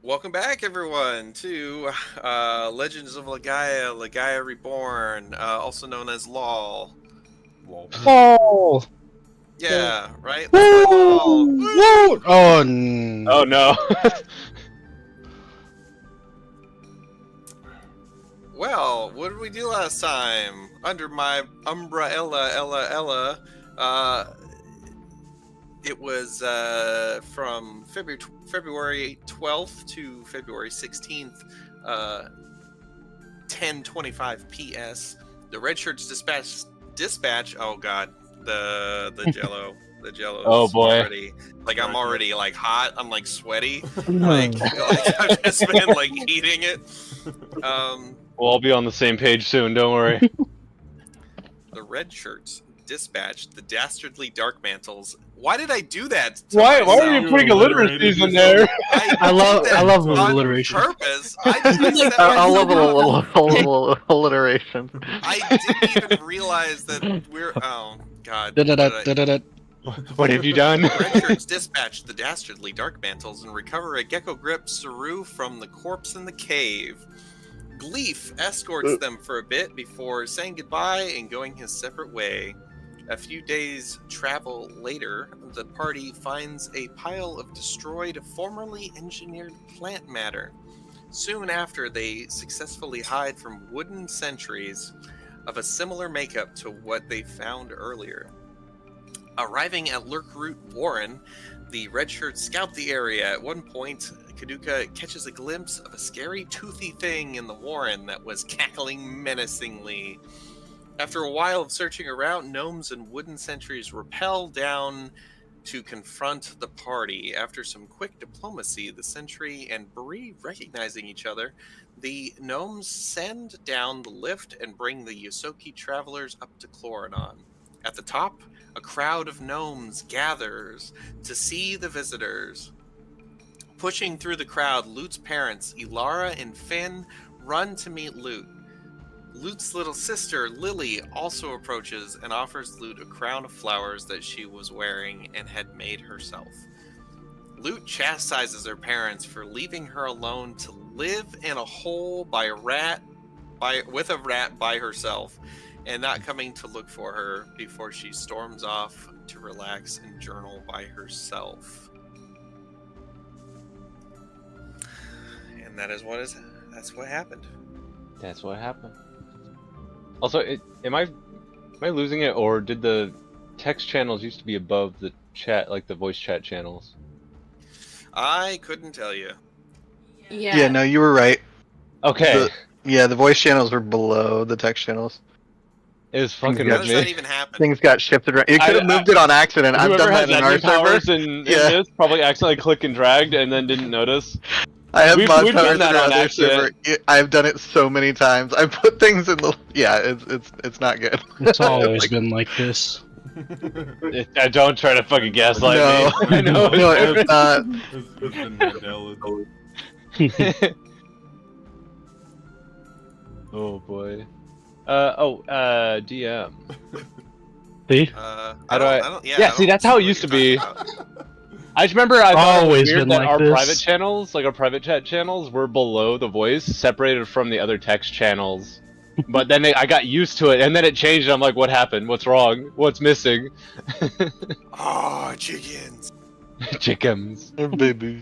Welcome back, everyone, to Legends of Legaia, Legaia Reborn, also known as LOL. Lol. Oh! Yeah, right? Let's play LOL! Woo! Woo! Oh, no. Oh no. Well, what did we do last time? Under my umbrella, Ella. It was from February 12th to February 16th, 10:25 PS. The Red Shirts dispatch. Oh God, the Jello. The Jello. Oh, boy. Already, I'm already like hot. I'm like sweaty. like I've just been like eating it. We'll all be on the same page soon. Don't worry. The Red Shirts dispatched the dastardly Dark Mantles. Why did I do that? Why are myself? you putting alliteracies in there? I love on alliteration. purpose. I love a little alliteration. I didn't even realize that we're. Oh God. What have you done? The Red Shirts dispatch the dastardly Dark Mantles and recover a Gecko Grip Saru from the corpse in the cave. Gleef escorts them for a bit before saying goodbye and going his separate way. A few days' travel later, the party finds a pile of destroyed, formerly engineered plant matter. Soon after, they successfully hide from wooden sentries of a similar makeup to what they found earlier. Arriving at Lurkroot Warren, the red shirts scout the area. At one point, Kaduka catches a glimpse of a scary, toothy thing in the warren that was cackling menacingly. After a while of searching around, gnomes and wooden sentries rappel down to confront the party. After some quick diplomacy, the sentry and Bree recognizing each other, the gnomes send down the lift and bring the Yosoki travelers up to Chloranon. At the top, a crowd of gnomes gathers to see the visitors. Pushing through the crowd, Lut's parents, Ilara and Finn, run to meet Lut. Lut's little sister, Lily, also approaches and offers Lut a crown of flowers that she was wearing and had made herself. Lut chastises her parents for leaving her alone to live in a hole with a rat by herself, and not coming to look for her before she storms off to relax and journal by herself. And that's what happened. That's what happened. Also, am I losing it, or did the text channels used to be above the chat, like the voice chat channels? I couldn't tell you. Yeah, no, you were right. Okay. The voice channels were below the text channels. It was fucking How with does me. that even happen? Things got shifted around. You could have moved it on accident. I've done that in our server. In this probably accidentally click and dragged and then didn't notice. I have mod we've powers done in that our on other server. accident. I've done it so many times. I put things in the it's not good. It's always been like this. Don't try to fucking gaslight me. I know. No, it's not. It's been Mandela. Oh boy. DM. See? How do I? See, that's how it used to be. I just remember I thought Always it was weird been that like our this. private channels, like our private chat channels, were below the voice, separated from the other text channels. But then I got used to it, and then it changed. And I'm like, what happened? What's wrong? What's missing? Oh, chickens. Chickens. Babies.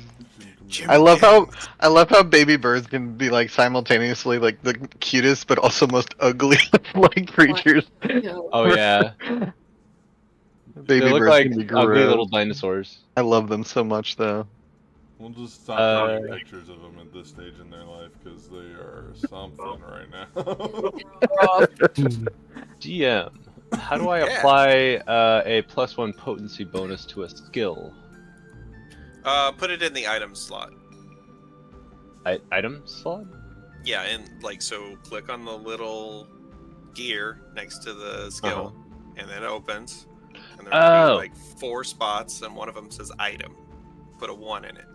I love how baby birds can be like simultaneously like the cutest but also most ugly like creatures. Oh yeah. Baby They look birds like can be ugly gross. little dinosaurs. I love them so much though. We'll just stop taking pictures of them at this stage in their life because they are something right now. GM, how do I apply a +1 potency bonus to a skill? Put it in the item slot. Item slot? Yeah, and so click on the little gear next to the skill, and then it opens. And there'll be 4 spots, and one of them says item. Put a 1 in it.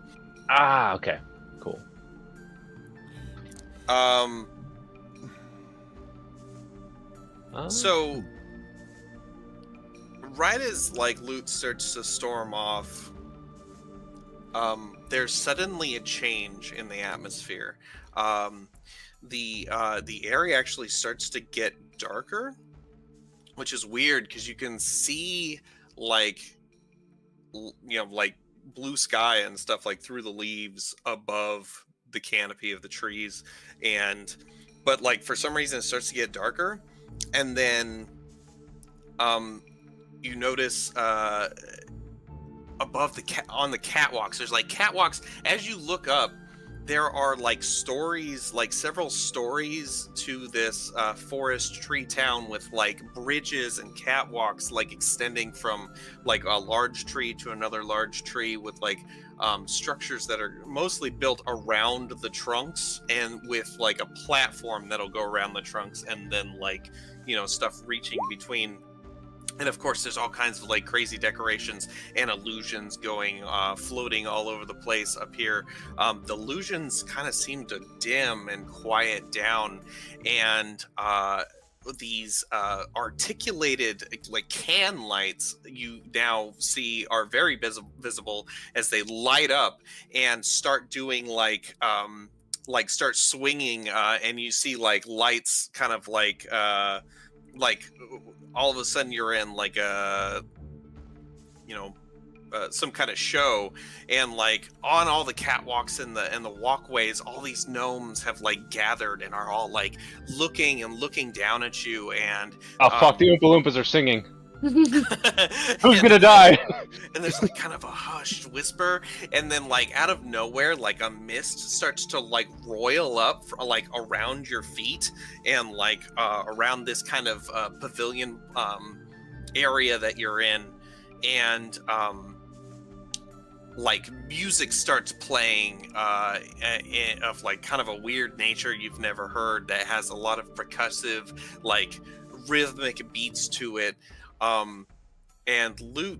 Ah, okay. Cool. So right as Loot starts to storm off, there's suddenly a change in the atmosphere. The area actually starts to get darker, which is weird because you can see like like blue sky and stuff like through the leaves above the canopy of the trees, but like for some reason it starts to get darker, and then you notice above on the catwalks, there's like catwalks. As you look up, there are like stories, like several stories to this forest tree town with like bridges and catwalks like extending from like a large tree to another large tree with like structures that are mostly built around the trunks and with like a platform that'll go around the trunks, and then like stuff reaching between. And of course, there's all kinds of like crazy decorations and illusions going, floating all over the place up here. The illusions kind of seem to dim and quiet down, and these articulated like can lights you now see are very visible as they light up and start doing like start swinging, and you see like lights kind of like all of a sudden you're in like a some kind of show, and like on all the catwalks and the walkways, all these gnomes have like gathered and are all like looking down at you, and fuck, the Oompa Loompas are singing. Who's gonna die? And there's like kind of a hushed whisper, and then like out of nowhere, like a mist starts to like roil up like around your feet and like around this kind of pavilion area that you're in, and like music starts playing of like kind of a weird nature you've never heard, that has a lot of percussive like rhythmic beats to it. And Loot,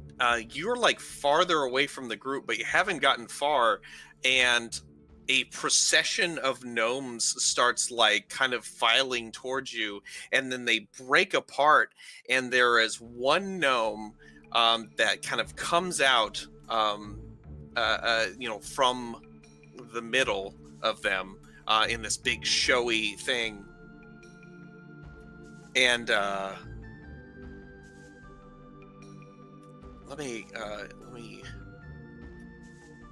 you're like farther away from the group, but you haven't gotten far, and a procession of gnomes starts like kind of filing towards you, and then they break apart, and there is one gnome that kind of comes out from the middle of them in this big showy thing, and let me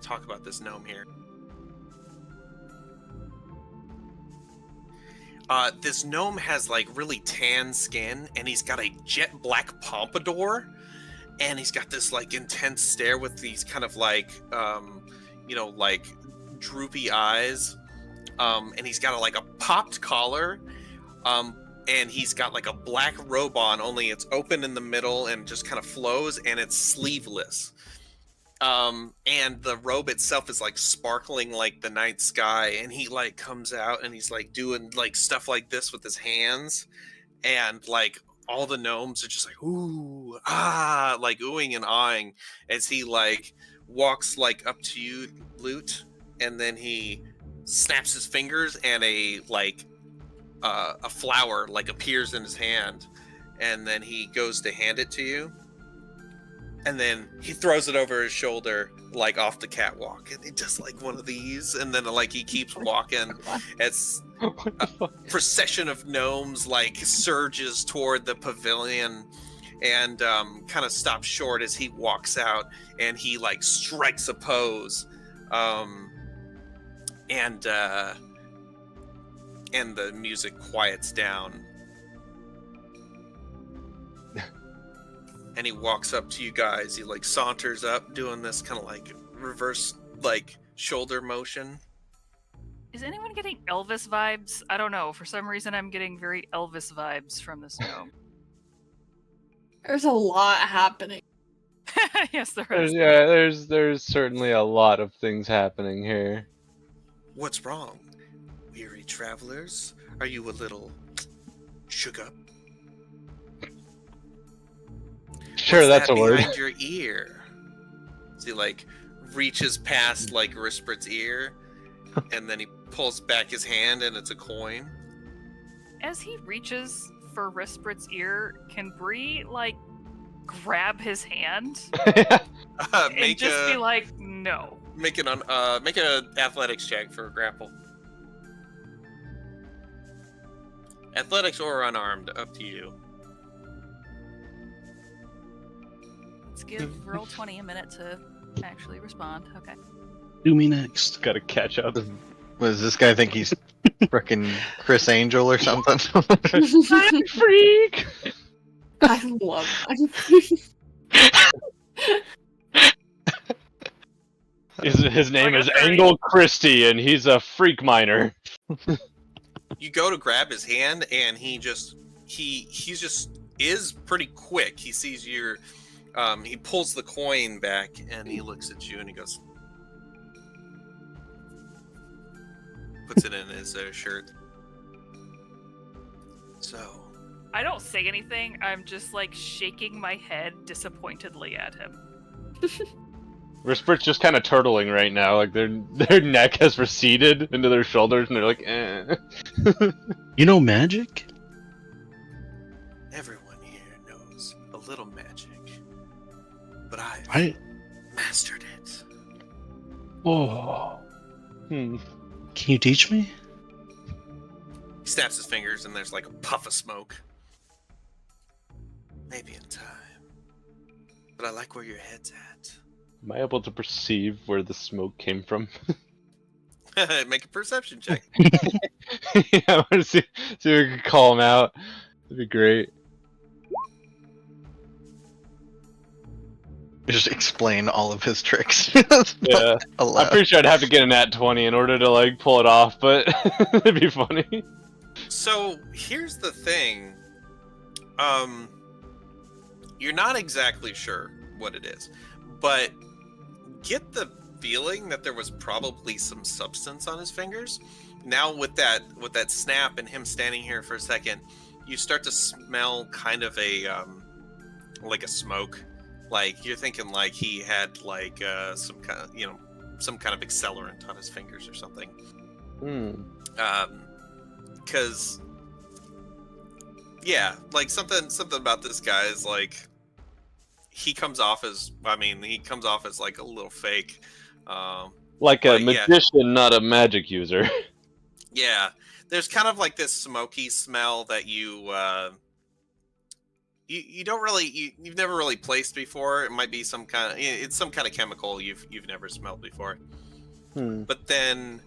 talk about this gnome here. This gnome has like really tan skin, and he's got a jet black pompadour, and he's got this like intense stare with these kind of like like droopy eyes, and he's got like a popped collar, and he's got like a black robe on, only it's open in the middle and just kind of flows, and it's sleeveless. And the robe itself is like sparkling like the night sky, and he like comes out and he's like doing like stuff like this with his hands, and like all the gnomes are just like ooh ah, like oohing and ahhing as he like walks like up to you, Loot, and then he snaps his fingers, and a flower like appears in his hand, and then he goes to hand it to you, and then he throws it over his shoulder like off the catwalk, and he does like one of these, and then like he keeps walking as a procession of gnomes like surges toward the pavilion, and kind of stops short as he walks out, and he like strikes a pose, and the music quiets down. And he walks up to you guys. He like saunters up, doing this kind of like reverse like shoulder motion. Is anyone getting Elvis vibes? I don't know. For some reason, I'm getting very Elvis vibes from this gnome. There's a lot happening. Yes, there is. There's certainly a lot of things happening here. What's wrong? Weary travelers? Are you a little shook up? Sure, What's that's a word. behind your ear? So he like reaches past like Risprit's ear, and then he pulls back his hand, and it's a coin. As he reaches for Risprit's ear, can Bree grab his hand and Make just a be like, no. Make an athletics check for a grapple. Athletics or unarmed, up to you. Let's give Roll20 a minute to actually respond. Okay. Do me next. Gotta catch up. Does this guy think he's frickin' Chris Angel or something? Freak! I love that. His name Like is a furry. Angle Christie, and he's a freak miner. You go to grab his hand, and he is pretty quick. He sees your, he pulls the coin back, and he looks at you, and he goes, puts it in his shirt. So, I don't say anything. I'm just like shaking my head disappointedly at him. Rispert's just kind of turtling right now. Like their neck has receded into their shoulders, and they're like, eh. You know magic? everyone here knows a little magic, but I've I. mastered it. Oh. Hmm. Can you teach me? He snaps his fingers, and there's like a puff of smoke. Maybe in time. But I like where your head's at. Am I able to perceive where the smoke came from? Make a perception check. Yeah, I want to see if we can call him out. That'd be great. Just explain all of his tricks. Yeah, I'm pretty sure I'd have to get an nat 20 in order to like pull it off, but it'd be funny. So here's the thing. You're not exactly sure what it is, but get the feeling that there was probably some substance on his fingers. Now with that snap and him standing here for a second, you start to smell kind of a like a smoke. Like you're thinking like he had like some kind of accelerant on his fingers or something. Because yeah, like something about this guy is like he comes off as like a little fake. Like a But, yeah. magician, not a magic user. Yeah, there's kind of like this smoky smell that you don't really you've never really placed before. It might be some kind of chemical you've never smelled before. But then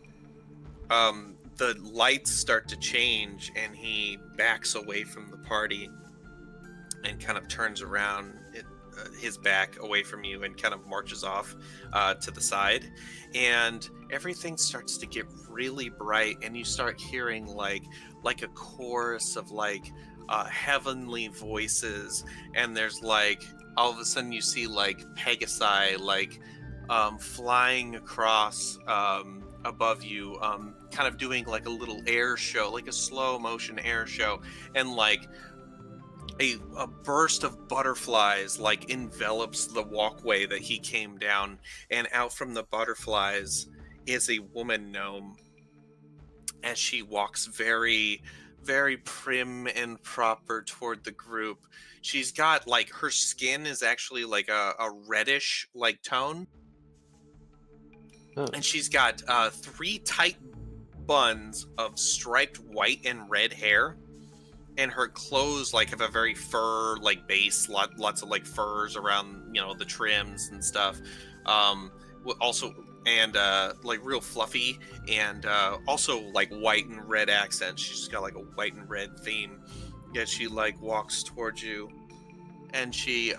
the lights start to change, and he backs away from the party and kind of turns around his back away from you and kind of marches off to the side, and everything starts to get really bright, and you start hearing like a chorus of like heavenly voices, and there's like all of a sudden you see like Pegasi like flying across above you, kind of doing like a little air show, like a slow motion air show, and like a burst of butterflies like envelops the walkway that he came down, and out from the butterflies is a woman gnome, as she walks very, very prim and proper toward the group. She's got like her skin is actually like a reddish like tone. And she's got 3 tight buns of striped white and red hair, and her clothes like have a very fur like base, lots of like furs around the trims and stuff. Also, and like real fluffy, and also like white and red accents. She's got like a white and red theme. Yet she like walks towards you, and she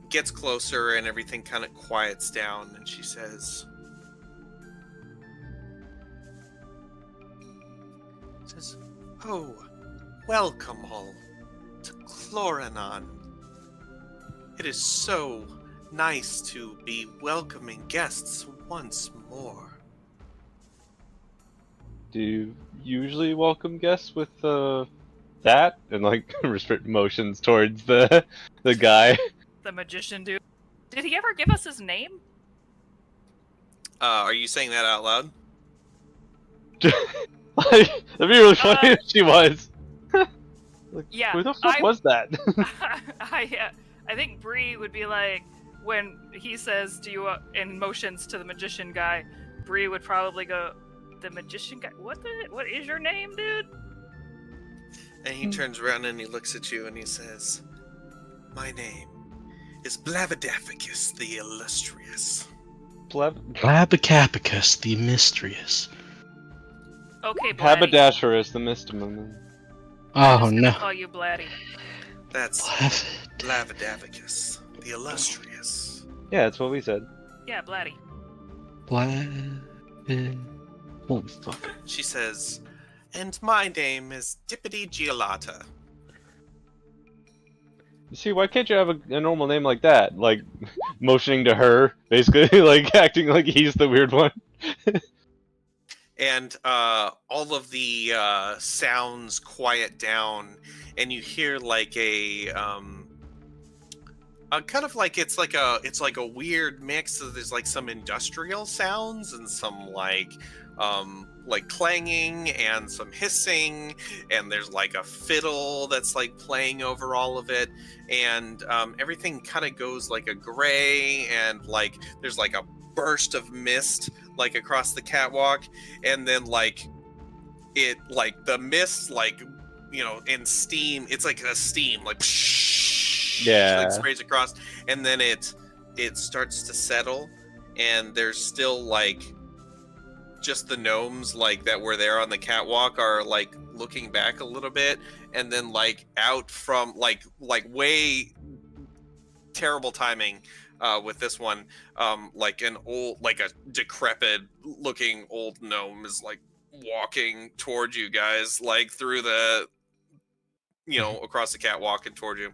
gets closer, and everything kind of quiets down, and she says, "Oh, welcome all to Chloranon. It is so nice to be welcoming guests once more." Do you usually welcome guests with that? And like restrict motions towards the guy. The magician dude. Did he ever give us his name? Are you saying that out loud? Like, that'd be really funny if she was. Like, Yeah, who the fuck was that? I think Bree would be like, when he says, "Do you?" And motions to the magician guy, Bree would probably go, "The magician guy? What is your name, dude?" And he turns around and he looks at you and he says, "My name is Blavadaficus the Illustrious." Labicapicus the Mysterious. Okay, Blatty. Haberdasherus, the Mistimum. I'm Oh just gonna no. call you Blatty. That's Blavid. Blavadaficus the Illustrious. Yeah, that's what we said. Yeah, Blatty. Blavid. Holy fuck. She says, "And my name is Dippity Giolata." You see, why can't you have a normal name like that? Like, motioning to her, basically, like, acting like he's the weird one. And all of the sounds quiet down, and you hear like a kind of like it's like a weird mix of there's like some industrial sounds and some like clanging and some hissing, and there's like a fiddle that's like playing over all of it, and everything kind of goes like a gray, and like there's like a burst of mist like across the catwalk, and then like it like the mist like in steam, it's like a steam like like sprays across, and then it starts to settle, and there's still like just the gnomes like that were there on the catwalk are like looking back a little bit, and then like out from like way terrible timing with this one, like an old, like a decrepit looking old gnome is like walking towards you guys, like through the across the catwalk and toward you.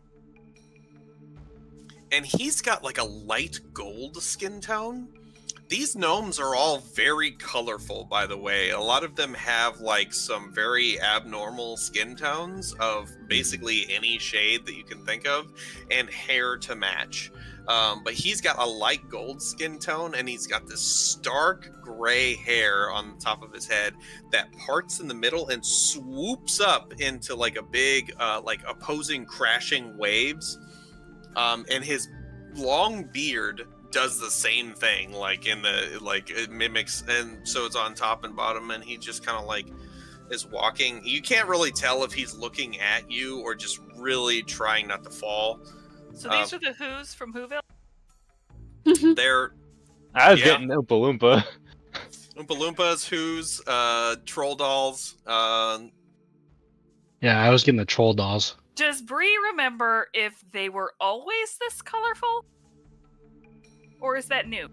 And he's got like a light gold skin tone. These gnomes are all very colorful, by the way. A lot of them have like some very abnormal skin tones of basically any shade that you can think of, and hair to match. But he's got a light gold skin tone, and he's got this stark gray hair on the top of his head that parts in the middle and swoops up into like a big, like opposing crashing waves. And his long beard does the same thing, like in the like it mimics, and so it's on top and bottom, and he just kind of like is walking. You can't really tell if he's looking at you or just really trying not to fall. So these are the Who's from Whoville? They're I was getting Oompa Loompa. Oompa Loompas, Who's, Troll Dolls. Yeah, I was getting the troll dolls. Does Bree remember if they were always this colorful? Or is that new?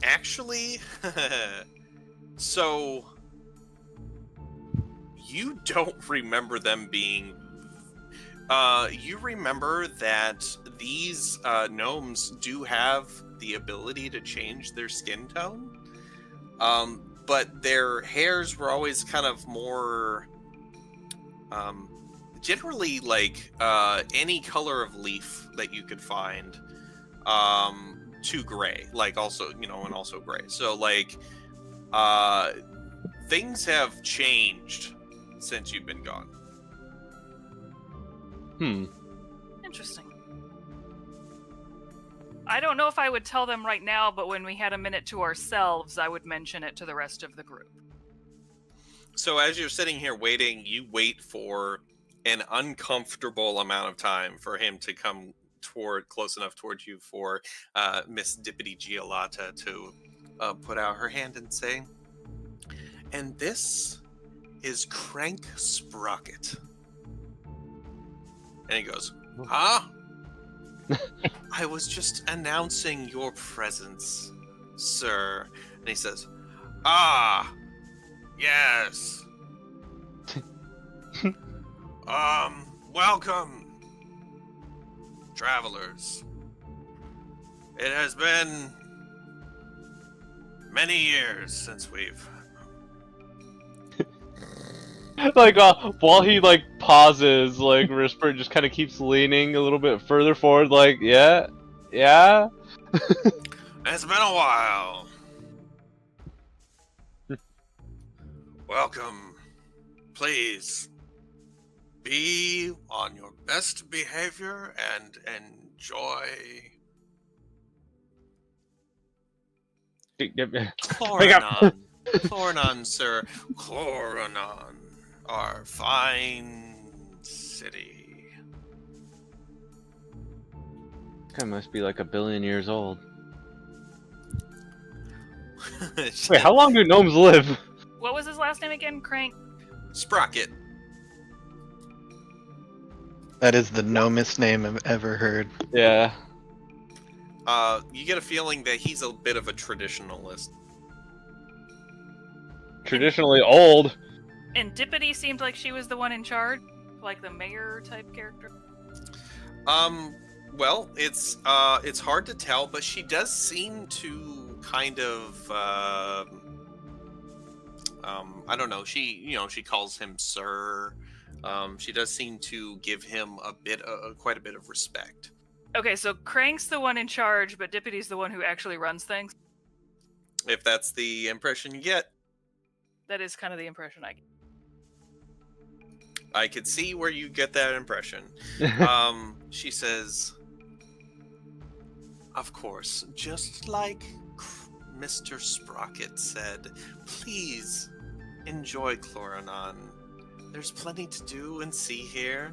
Actually, so you don't remember them being. You remember that these gnomes do have the ability to change their skin tone, but their hairs were always kind of more. Generally like any color of leaf that you could find, to gray, like also and also gray. So like things have changed since you've been gone. Interesting. I don't know if I would tell them right now, but when we had a minute to ourselves, I would mention it to the rest of the group. So as you're sitting here waiting, you wait for an uncomfortable amount of time for him to come close enough towards you for Miss Dippity Giolata to put out her hand and say, "And this is Crank Sprocket." And he goes, "Huh?" "I was just announcing your presence, sir." And he says, "Ah, yes. Welcome, travelers. It has been many years since we've..." Like, while he, like, pauses, like, Risper just kind of keeps leaning a little bit further forward, like, yeah? "It's been a while. Welcome. Please, be on your best behavior and enjoy Chloranon. Chloranon, sir. Chloranon, our fine city. Guy must be like 1 billion years old. Wait, how long do gnomes live? What was his last name again? Crank? Sprocket. That is the gnomest name I've ever heard. Yeah. You get a feeling that he's a bit of a traditionalist. Traditionally old. And Dippity seemed like she was the one in charge, like the mayor type character. Well, it's hard to tell, but she does seem to kind of I don't know. She calls him sir. She does seem to give him quite a bit of respect. Okay, so Crank's the one in charge, but Dippity's the one who actually runs things. If that's the impression you get. That is kind of the impression I get. I could see where you get that impression. She says, of course, just like Mr. Sprocket said, please enjoy Chloranon. There's plenty to do and see here.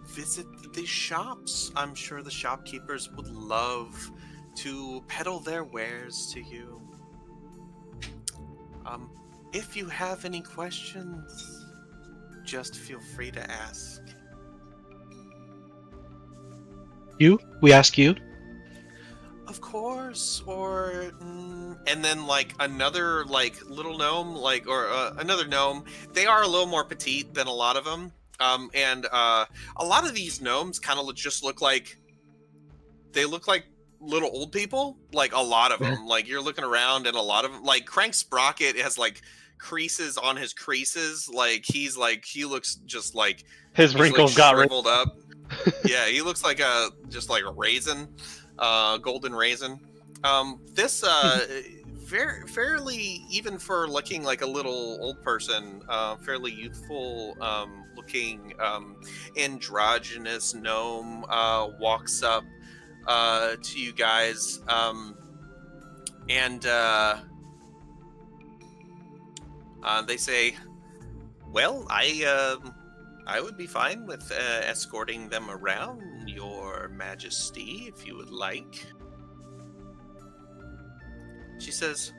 Visit the shops. I'm sure the shopkeepers would love to peddle their wares to you. If you have any questions, just feel free to ask. You? We ask you? Of course, or and then like another like little gnome, another gnome. They are a little more petite than a lot of them, and a lot of these gnomes kind of just look like little old people. Like a lot of them, like you're looking around, and a lot of them, like Crank Sprocket has like creases on his creases. He looks just like His wrinkles got shriveled up. Yeah, he looks like just like a raisin. Golden raisin. This fairly, even for looking like a little old person, fairly youthful looking androgynous gnome walks up to you guys, and they say, well, I would be fine with escorting them around, Your Majesty, if you would like. She says,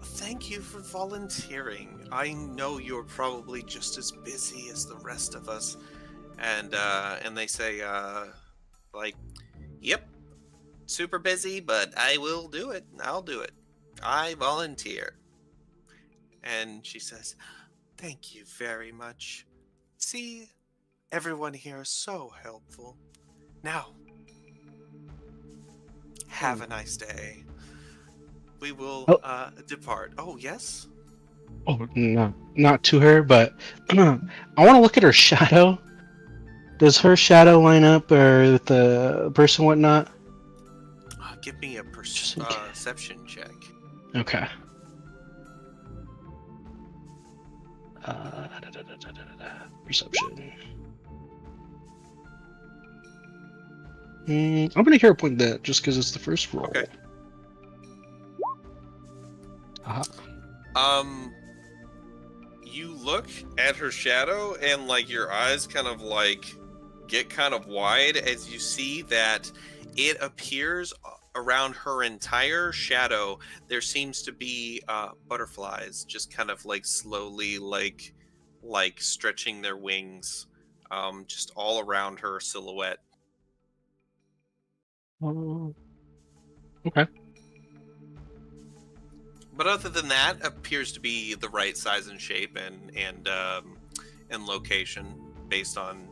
thank you for volunteering. I know you're probably just as busy as the rest of us. And they say, yep, super busy, but I will do it. I'll do it. I volunteer. And she says, thank you very much. See, everyone here is so helpful. Now, have a nice day. We will depart. Oh, yes? Oh, no, not to her, but I want to look at her shadow. Does her shadow line up with the person, whatnot? Give me a perception check. Okay. Perception. I'm gonna hero point that just because it's the first roll. Okay. You look at her shadow and like your eyes kind of like get kind of wide as you see that it appears around her entire shadow there seems to be butterflies just kind of like slowly like stretching their wings just all around her silhouette. Okay. But other than that, appears to be the right size and shape and location based on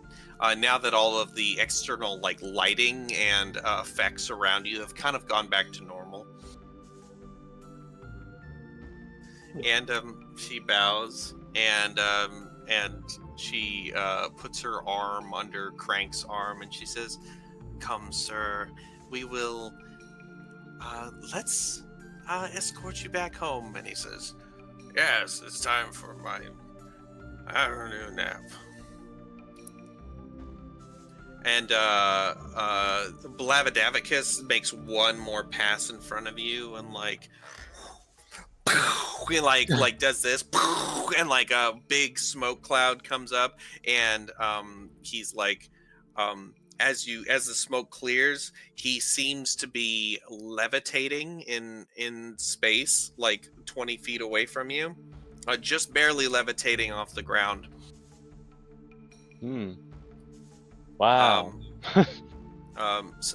now that all of the external like lighting and effects around you have kind of gone back to normal. And she bows and she puts her arm under Crank's arm and she says, "Come, sir, we will let's escort you back home." And he says, "Yes, it's time for my Afternoon nap. And Blavadavicus makes one more pass in front of you and he does this and like a big smoke cloud comes up and he's like as the smoke clears, he seems to be levitating in space like 20 feet away from you, just barely levitating off the ground. Wow.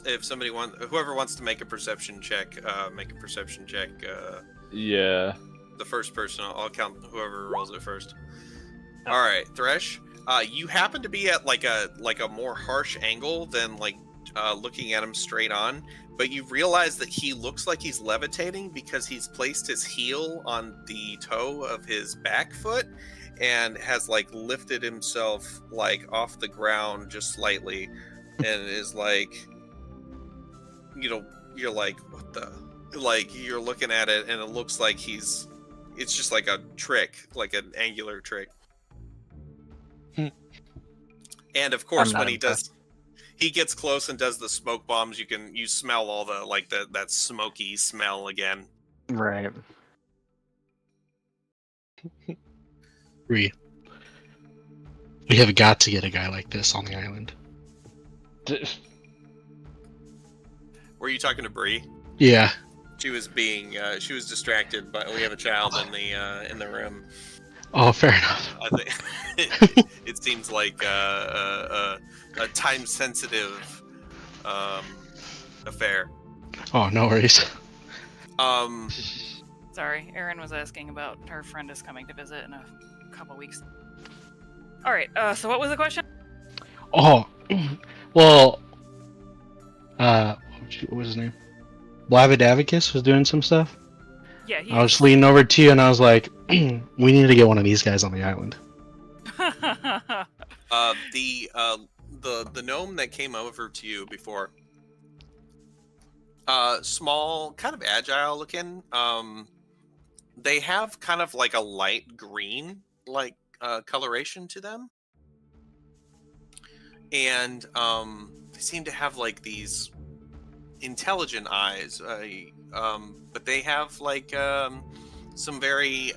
If whoever wants to make a perception check, make a perception check. Yeah. The first person, I'll count whoever rolls it first. All right, Thresh. You happen to be at like a more harsh angle than looking at him straight on, but you realize that he looks like he's levitating because he's placed his heel on the toe of his back foot and has like lifted himself like off the ground just slightly and is like, you're like, what the, like you're looking at it and it looks like it's just like a trick, like an angular trick. And of course when he gets close and does the smoke bombs, you smell all the that smoky smell again. Right. We have got to get a guy like this on the island. Were you talking to Bree? Yeah. She was distracted, but we have a child in the room. Oh, fair enough. I think it seems like a time-sensitive affair. Oh, no worries. Sorry, Erin was asking about her friend is coming to visit in a couple weeks. All right. So what was the question? Oh, well, what was his name? Blavadavicus was doing some stuff. Yeah, I was leaning over to you and I was like, we need to get one of these guys on the island. The gnome that came over to you before, small, kind of agile looking. They have kind of like a light green coloration to them, and they seem to have like these intelligent eyes, but they have like some very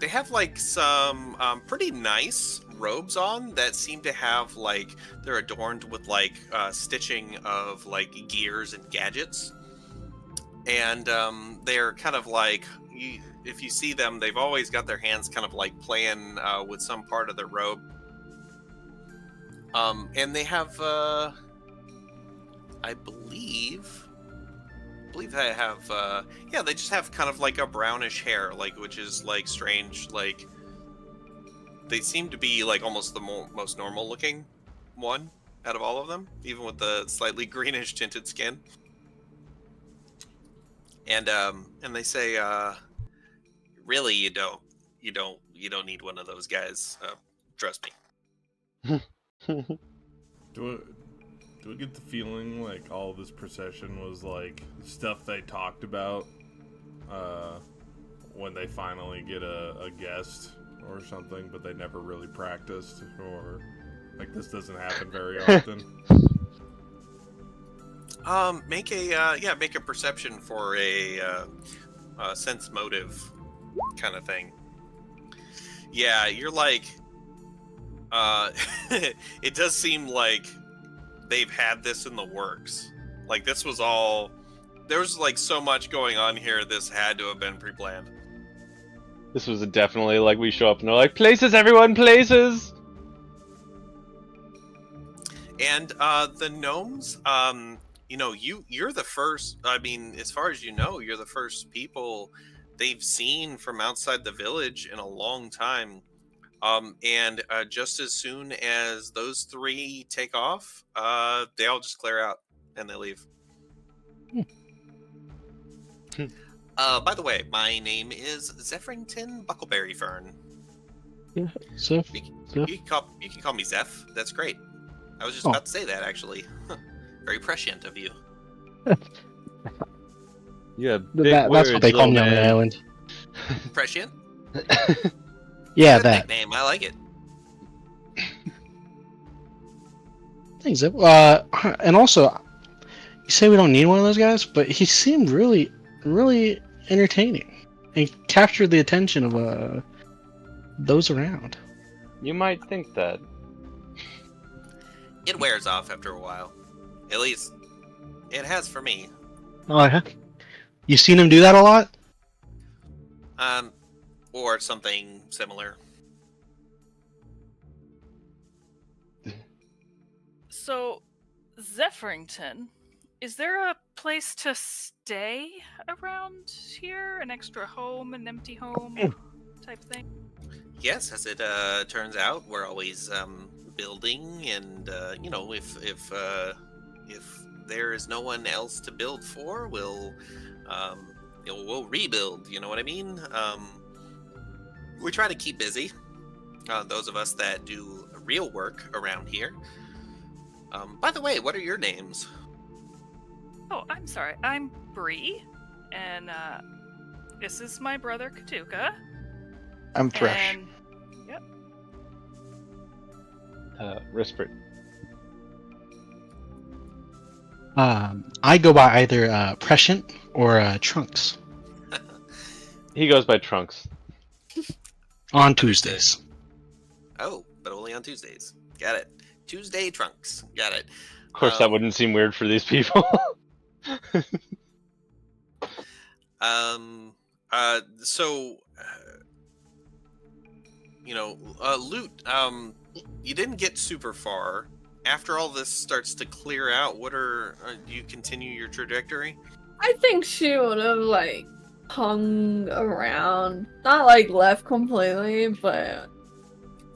they have like some pretty nice robes on that seem to have like they're adorned with like stitching of like gears and gadgets, and they're kind of like, if you see them, they've always got their hands kind of like playing with some part of their robe, and they have I believe they have they just have kind of like a brownish hair, like, which is like strange. Like they seem to be like almost the most normal looking one out of all of them, even with the slightly greenish tinted skin. And they say, really, you don't need one of those guys. Trust me. Do we get the feeling like all this procession was like stuff they talked about when they finally get a guest or something, but they never really practiced, or like this doesn't happen very often? Make a perception for a sense motive kind of thing. Yeah, you're like, it does seem like they've had this in the works. Like this was all, there was like so much going on here, this had to have been pre-planned. This was definitely like we show up and they're like, places, everyone, places! And the gnomes, you're the first, I mean, as far as you know, you're the first people they've seen from outside the village in a long time. And just as soon as those three take off, they all just clear out and they leave. By the way, my name is Zeffrington Buckleberry Fern. Yeah, Zeph. You can call me Zeph. That's great. I was just about to say that, actually. Very prescient of you. Yeah, That's what they call me on the island. Prescient? Yeah, Good that. nickname. I like it. Thanks. And also, you say we don't need one of those guys, but he seemed really, really entertaining and captured the attention of those around. You might think that. It wears off after a while. At least, it has for me. Oh, yeah. You seen him do that a lot? Or something similar. So, Zephyrington, is there a place to stay around here? An extra home, an empty home type thing? Yes, as it turns out, we're always building, and you know, if there is no one else to build for, we'll rebuild. You know what I mean? We try to keep busy. Those of us that do real work around here. By the way, what are your names? Oh, I'm sorry. I'm Bree, and this is my brother Katuka. I'm Thresh. And yep. Rispert. I go by either Prescient or Trunks He goes by Trunks. on Tuesdays. Oh, but only on Tuesdays. Got it. Tuesday Trunks. Got it. Of course, that wouldn't seem weird for these people. So, Loot, you didn't get super far. After all this starts to clear out, do you continue your trajectory? I think she would have like hung around, not like left completely, but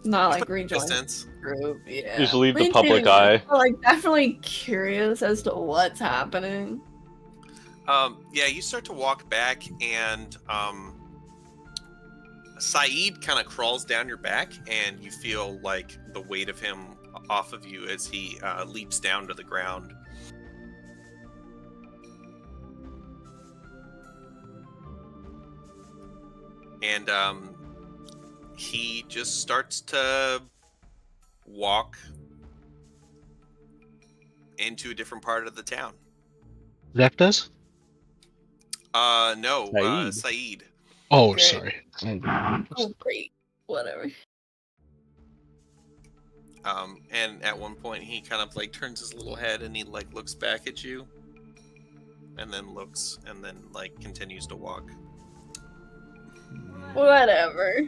not like rejoined the Distance. group. Yeah, Just leave the Maintaining public it, eye. but, like definitely curious as to what's happening. Yeah, you start to walk back, and Saeed kind of crawls down your back, and you feel like the weight of him off of you as he leaps down to the ground. And he just starts to walk into a different part of the town. Zeph does? No, Saeed. Saeed. Oh, Great. sorry. Oh, great. Whatever. And at one point he kind of like turns his little head and he like looks back at you, and then looks, and then like continues to walk. Whatever.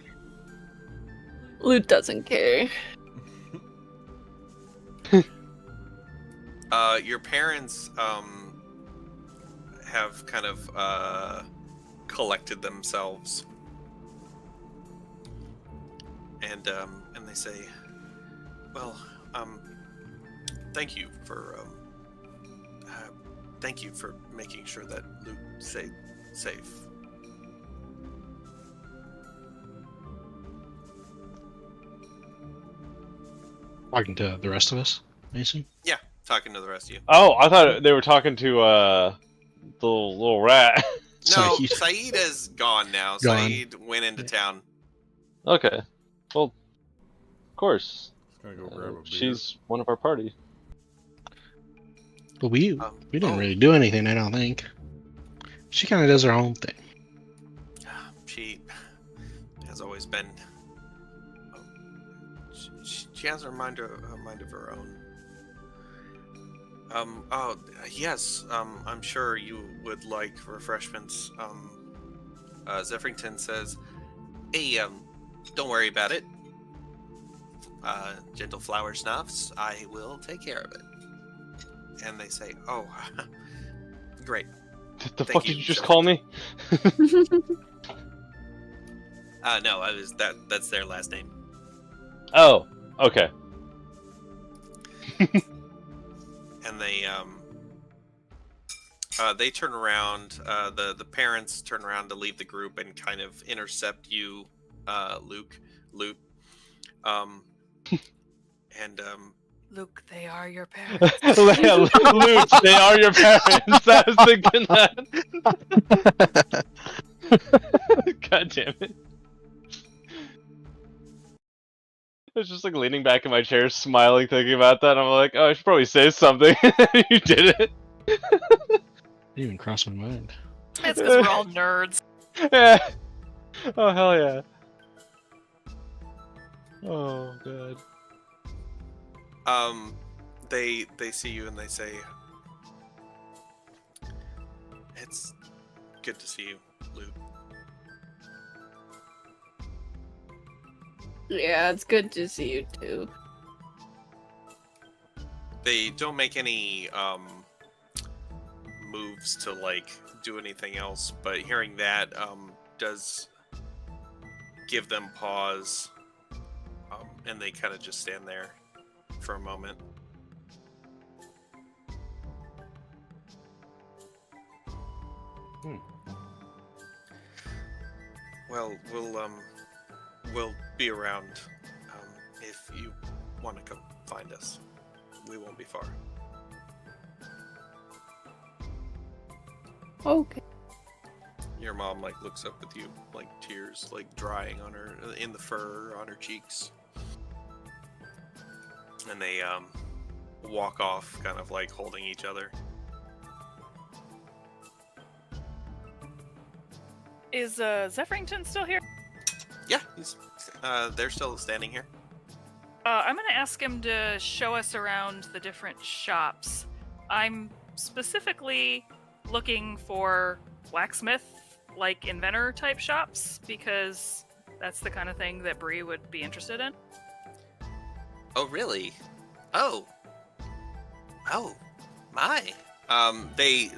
Loot doesn't care. Your parents have kind of collected themselves, and they say, "Well, thank you for making sure that Luke stayed safe." Talking to the rest of us, Mason? Yeah, talking to the rest of you. Oh, I thought they were talking to the little rat. No, Saeed. Saeed is gone now. Gone. Saeed went into town. Okay. Well, of course. Gonna go grab a beer. She's one of our party. But we didn't oh. really do anything, I don't think. She kind of does her own thing. She has always been. She has a mind of her own. Oh yes. I'm sure you would like refreshments. Zephyrington says, "Hey, don't worry about it. Gentle flower snuffs. I will take care of it." And they say, "Oh, great." The Thank fuck you did you just so call much. me? No, I was that's their last name. Oh, okay. And they turn around. The parents turn around to leave the group and kind of intercept you, Luke. Luke, they are your parents. Luke, they are your parents. I was thinking that. God damn it. was just like leaning back in my chair, smiling, thinking about that. I'm like, oh, I should probably say something. You did it. Didn't even cross my mind. It's because we're all nerds. Yeah. Oh hell yeah. Oh god. They see you and they say, "It's good to see you, Luke." Yeah, it's good to see you too. They don't make any moves to like do anything else, but hearing that does give them pause, and they kind of just stand there for a moment. Well, we'll be around if you want to come find us. We won't be far. Okay. Your mom like looks up with you, like tears like drying on her in the fur on her cheeks, and they walk off, kind of like holding each other. Is Zephyrington still here? Yeah, they're still standing here. I'm gonna ask him to show us around the different shops. I'm specifically looking for blacksmith, like inventor type shops, because that's the kind of thing that Bree would be interested in. Oh, really? Oh, my. They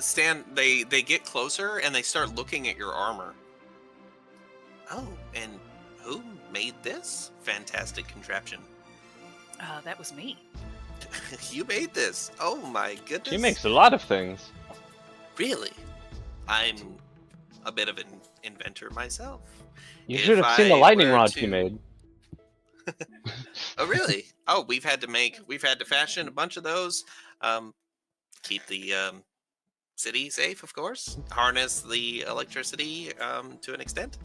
get closer and they start looking at your armor. Oh, and who made this fantastic contraption? That was me. You made this? Oh my goodness. She makes a lot of things. Really? I'm a bit of an inventor myself. You If should have seen the I lightning were rod to- she made. Oh, really? Oh, we've had to fashion a bunch of those. Keep the city safe, of course. Harness the electricity to an extent.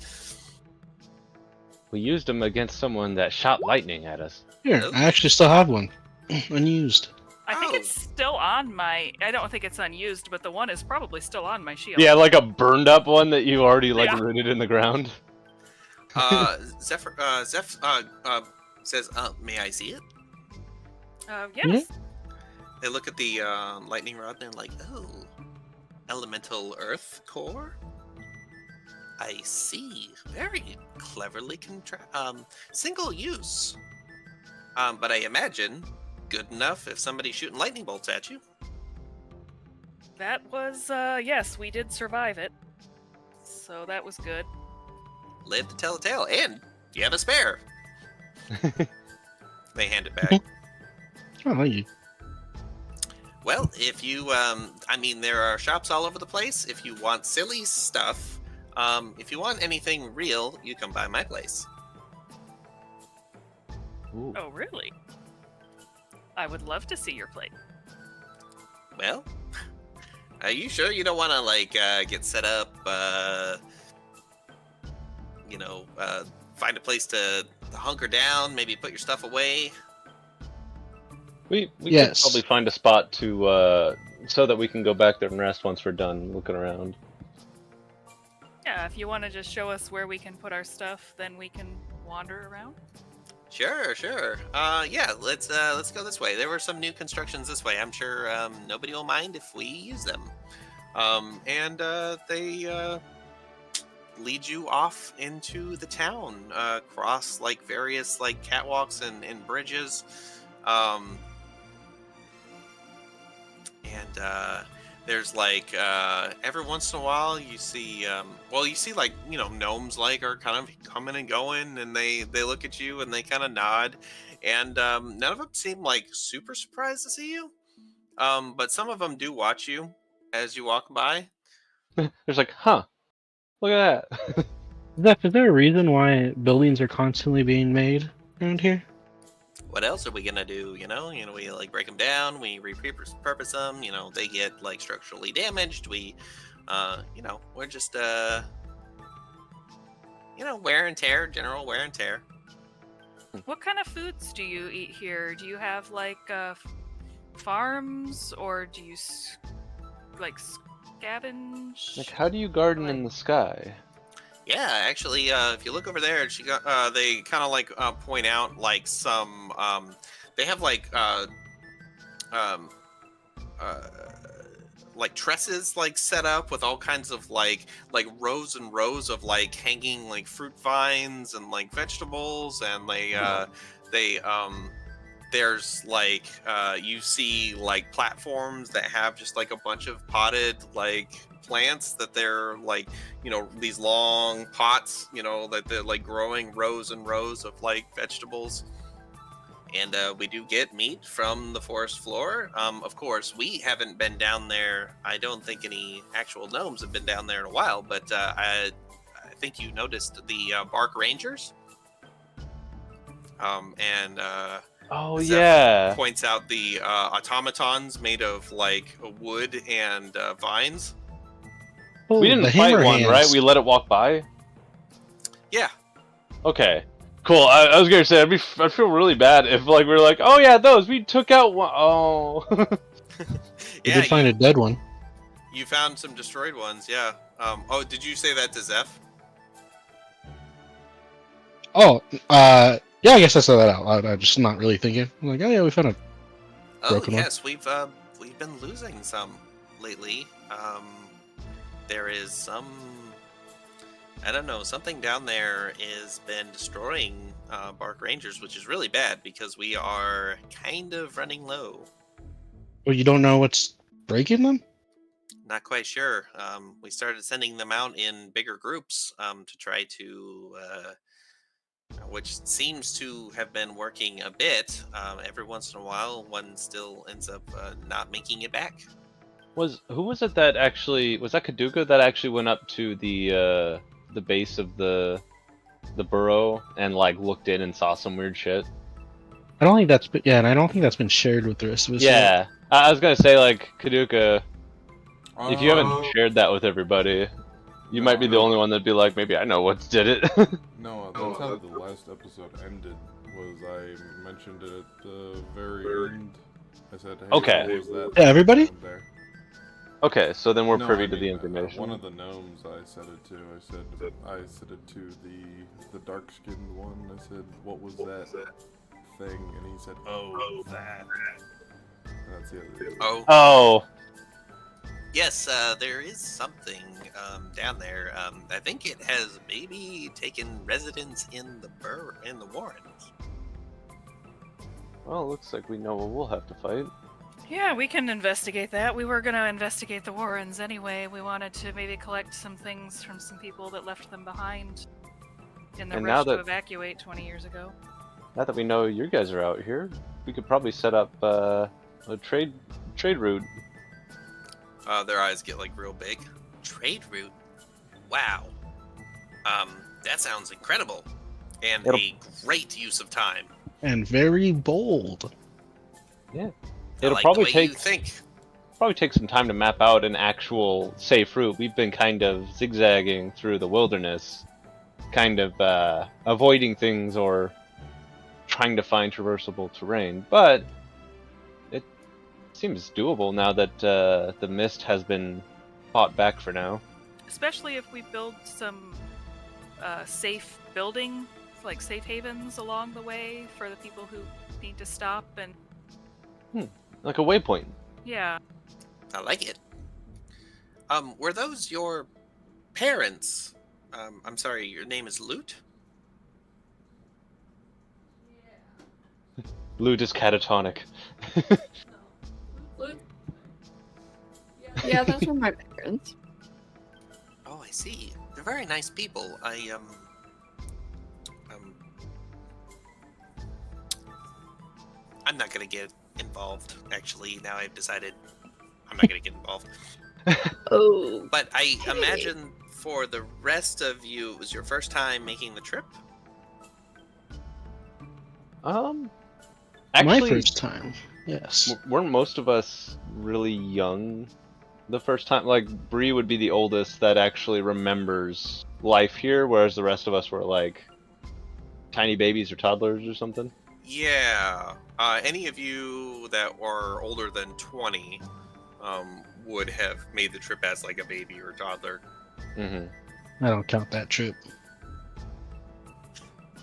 We used them against someone that shot lightning at us. Here, Oh. I actually still have one. Unused. I think Oh. it's still on my. I don't think it's unused, but the one is probably still on my shield. Yeah, like a burned up one that you already like Yeah. rooted in the ground. Zeph says, "May I see it?" Yes. They look at the lightning rod and they're like, "Oh, elemental earth core. I see. Very cleverly single use. But I imagine good enough if somebody's shooting lightning bolts at you." That was. Yes, we did survive it. So that was good. Live to tell a tale, and you have a spare. They hand it back. Oh, thank you. Well, if you, there are shops all over the place. If you want silly stuff, if you want anything real, you come by my place. Ooh. Oh, really? I would love to see your plate. Well, are you sure you don't want to, get set up, find a place to hunker down, maybe put your stuff away? We Yes. could probably find a spot to so that we can go back there and rest once we're done looking around. Yeah, if you want to just show us where we can put our stuff, then we can wander around. Sure. Yeah, let's go this way. There were some new constructions this way. I'm sure nobody will mind if we use them. And they lead you off into the town, across various catwalks and bridges. There's every once in a while you see gnomes are kind of coming and going, and they look at you and they kind of nod, and none of them seem super surprised to see you, but some of them do watch you as you walk by. There's huh, look at that. Zeph, is there a reason why buildings are constantly being made around here? What else are we gonna do? We break them down, we repurpose them. They get structurally damaged. We, we're just wear and tear, general wear and tear. What kind of foods do you eat here? Do you have like farms, or do you like scavenge? Like, how do you garden Like- in the sky? Yeah, actually, if you look over there, she got. They kind of like point out like some. They have um, uh, like tresses like set up with all kinds of like rows and rows of like hanging like fruit vines and like vegetables, and they there's like you see like platforms that have just like a bunch of potted like plants that they're like, you know, these long pots, you know, that they're like growing rows and rows of like vegetables. And we do get meat from the forest floor. Of course, we haven't been down there. I don't think any actual gnomes have been down there in a while, but I think you noticed the bark rangers. And Oh Zeph yeah. points out the automatons made of like wood and vines. Oh, We didn't the fight hammer one, hands. right? We let it walk by. Yeah. Okay. Cool. I was gonna say I'd feel really bad if like we were like, oh yeah, those we took out one. Oh. We Yeah, did find a dead one. you found some destroyed ones. Yeah. Oh, did you say that to Zeph? Oh, yeah, I guess I saw that out loud. I'm just not really thinking. I'm like, oh yeah, we found a Oh broken one. yes, we've been losing some lately. There is some, I don't know, something down there has been destroying bark rangers, which is really bad because we are kind of running low. Well, you don't know what's breaking them? Not quite sure. We started sending them out in bigger groups to try to, which seems to have been working a bit. Every once in a while, one still ends up not making it back. Who was it that actually was that Kaduka that actually went up to the base of the burrow and like looked in and saw some weird shit? I don't think that's been, yeah, and I don't think that's been shared with the rest of us. yet. Yeah. I was gonna say like Kaduka, if you haven't shared that with everybody, you might be the only one that'd be like, maybe I know what did it. No, that's how the last episode ended. Was I mentioned it at the very end? I said, "Hey, Okay. what was that Yeah, everybody? down there?" Okay, so then we're No, privy I to the mean, information. One of the gnomes I said it to. I said it to the dark skinned one. I said, "What was that thing?" And he said, "Oh, that." And that's the other. Oh, Yes, there is something down there. I think it has maybe taken residence in the Warrens. well, looks like we know what we'll have to fight. Yeah, we can investigate that. We were gonna investigate the Warrens anyway. We wanted to maybe collect some things from some people that left them behind in the And now rush to that- evacuate 20 years ago. Now that we know you guys are out here, we could probably set up a trade route. Their eyes get like real big. Trade route. Wow. That sounds incredible, and It'll- a great use of time. And very bold. I It'll like probably the way take you think. some time to map out an actual safe route. We've been kind of zigzagging through the wilderness, kind of avoiding things or trying to find traversable terrain, but it seems doable now that the mist has been fought back for now. Especially if we build some safe building, like safe havens along the way for the people who need to stop and Like a waypoint. yeah. I like it. Were those your parents? I'm sorry, your name is Lute? Loot is catatonic. Yeah, those were my parents. Oh, I see. They're very nice people. I'm not gonna get involved. Actually, now I've decided I'm not gonna get involved. Oh. But I imagine for the rest of you, it was your first time making the trip. My Actually, first time. Yes. weren't most of us really young the first time? Like, Bree would be the oldest that actually remembers life here, whereas the rest of us were like tiny babies or toddlers or something? Yeah. Any of you that are older than 20 would have made the trip as like a baby or toddler. Mm-hmm. I don't count that trip.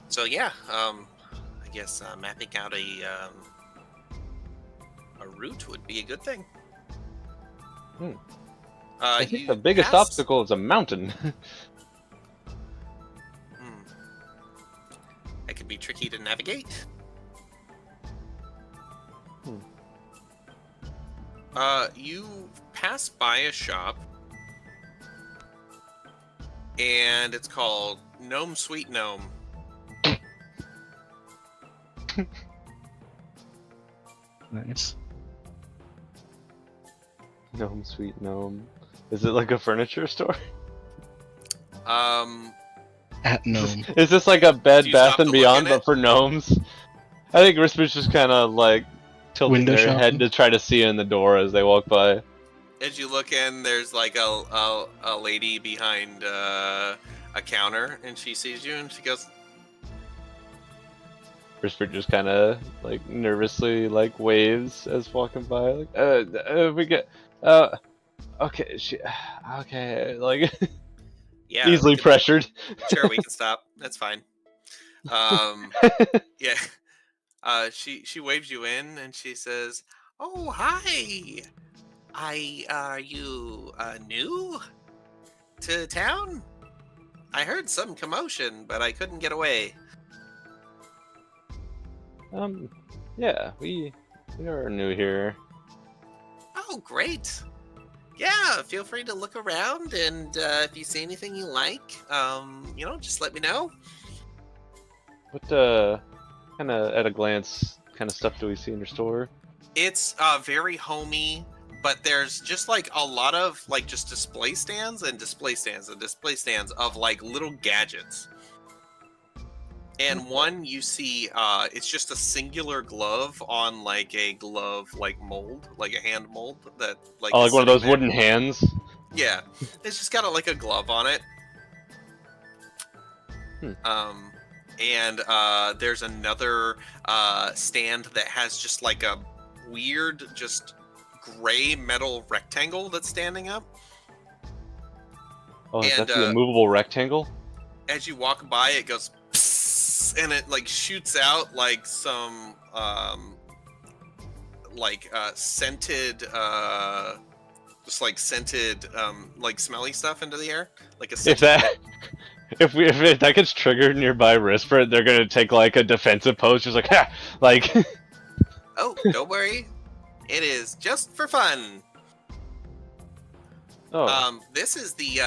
So yeah, I guess mapping out a route would be a good thing. I think you the biggest pass- obstacle is a mountain. That could be tricky to navigate. You pass by a shop, and it's called Gnome Sweet Gnome. Nice. Gnome, sweet gnome. Is it like a furniture store? At Gnome. Is this like a Bed Do you Bath stop and to look Beyond in but it? for gnomes? I think Risper's just kind of like tilting Window their shopping? head to try to see in the door as they walk by. As you look in, there's like a lady behind a counter, and she sees you, and she goes, Risper just kind of like nervously like waves as walking by, like we get okay, okay, like "Yeah, easily we can- pressured. Sure, we can stop. That's fine." Yeah. She waves you in, and she says, "Oh, hi. Are you new to town? I heard some commotion, but I couldn't get away." Yeah, we are new here. "Oh, great. Yeah, feel free to look around, and if you see anything you like, just let me know." What kind of at a glance kind of stuff do we see in your store? It's very homey, but there's just like a lot of like just display stands and display stands and display stands of like little gadgets. And one you see, it's just a singular glove on like a glove like mold, like a hand mold that like. Oh, is like one of sitting those there. wooden hands. Yeah, it's just got like a glove on it. And there's another stand that has just like a weird, just gray metal rectangle that's standing up. Oh, is And, that the immovable rectangle? As you walk by, it goes, psss, and it like shoots out like some scented, just like scented, like smelly stuff into the air, like a If scented that if that gets triggered nearby Risper, they're gonna take like a defensive pose, just like ha, like. Oh, don't worry. It is just for fun. Oh, This is the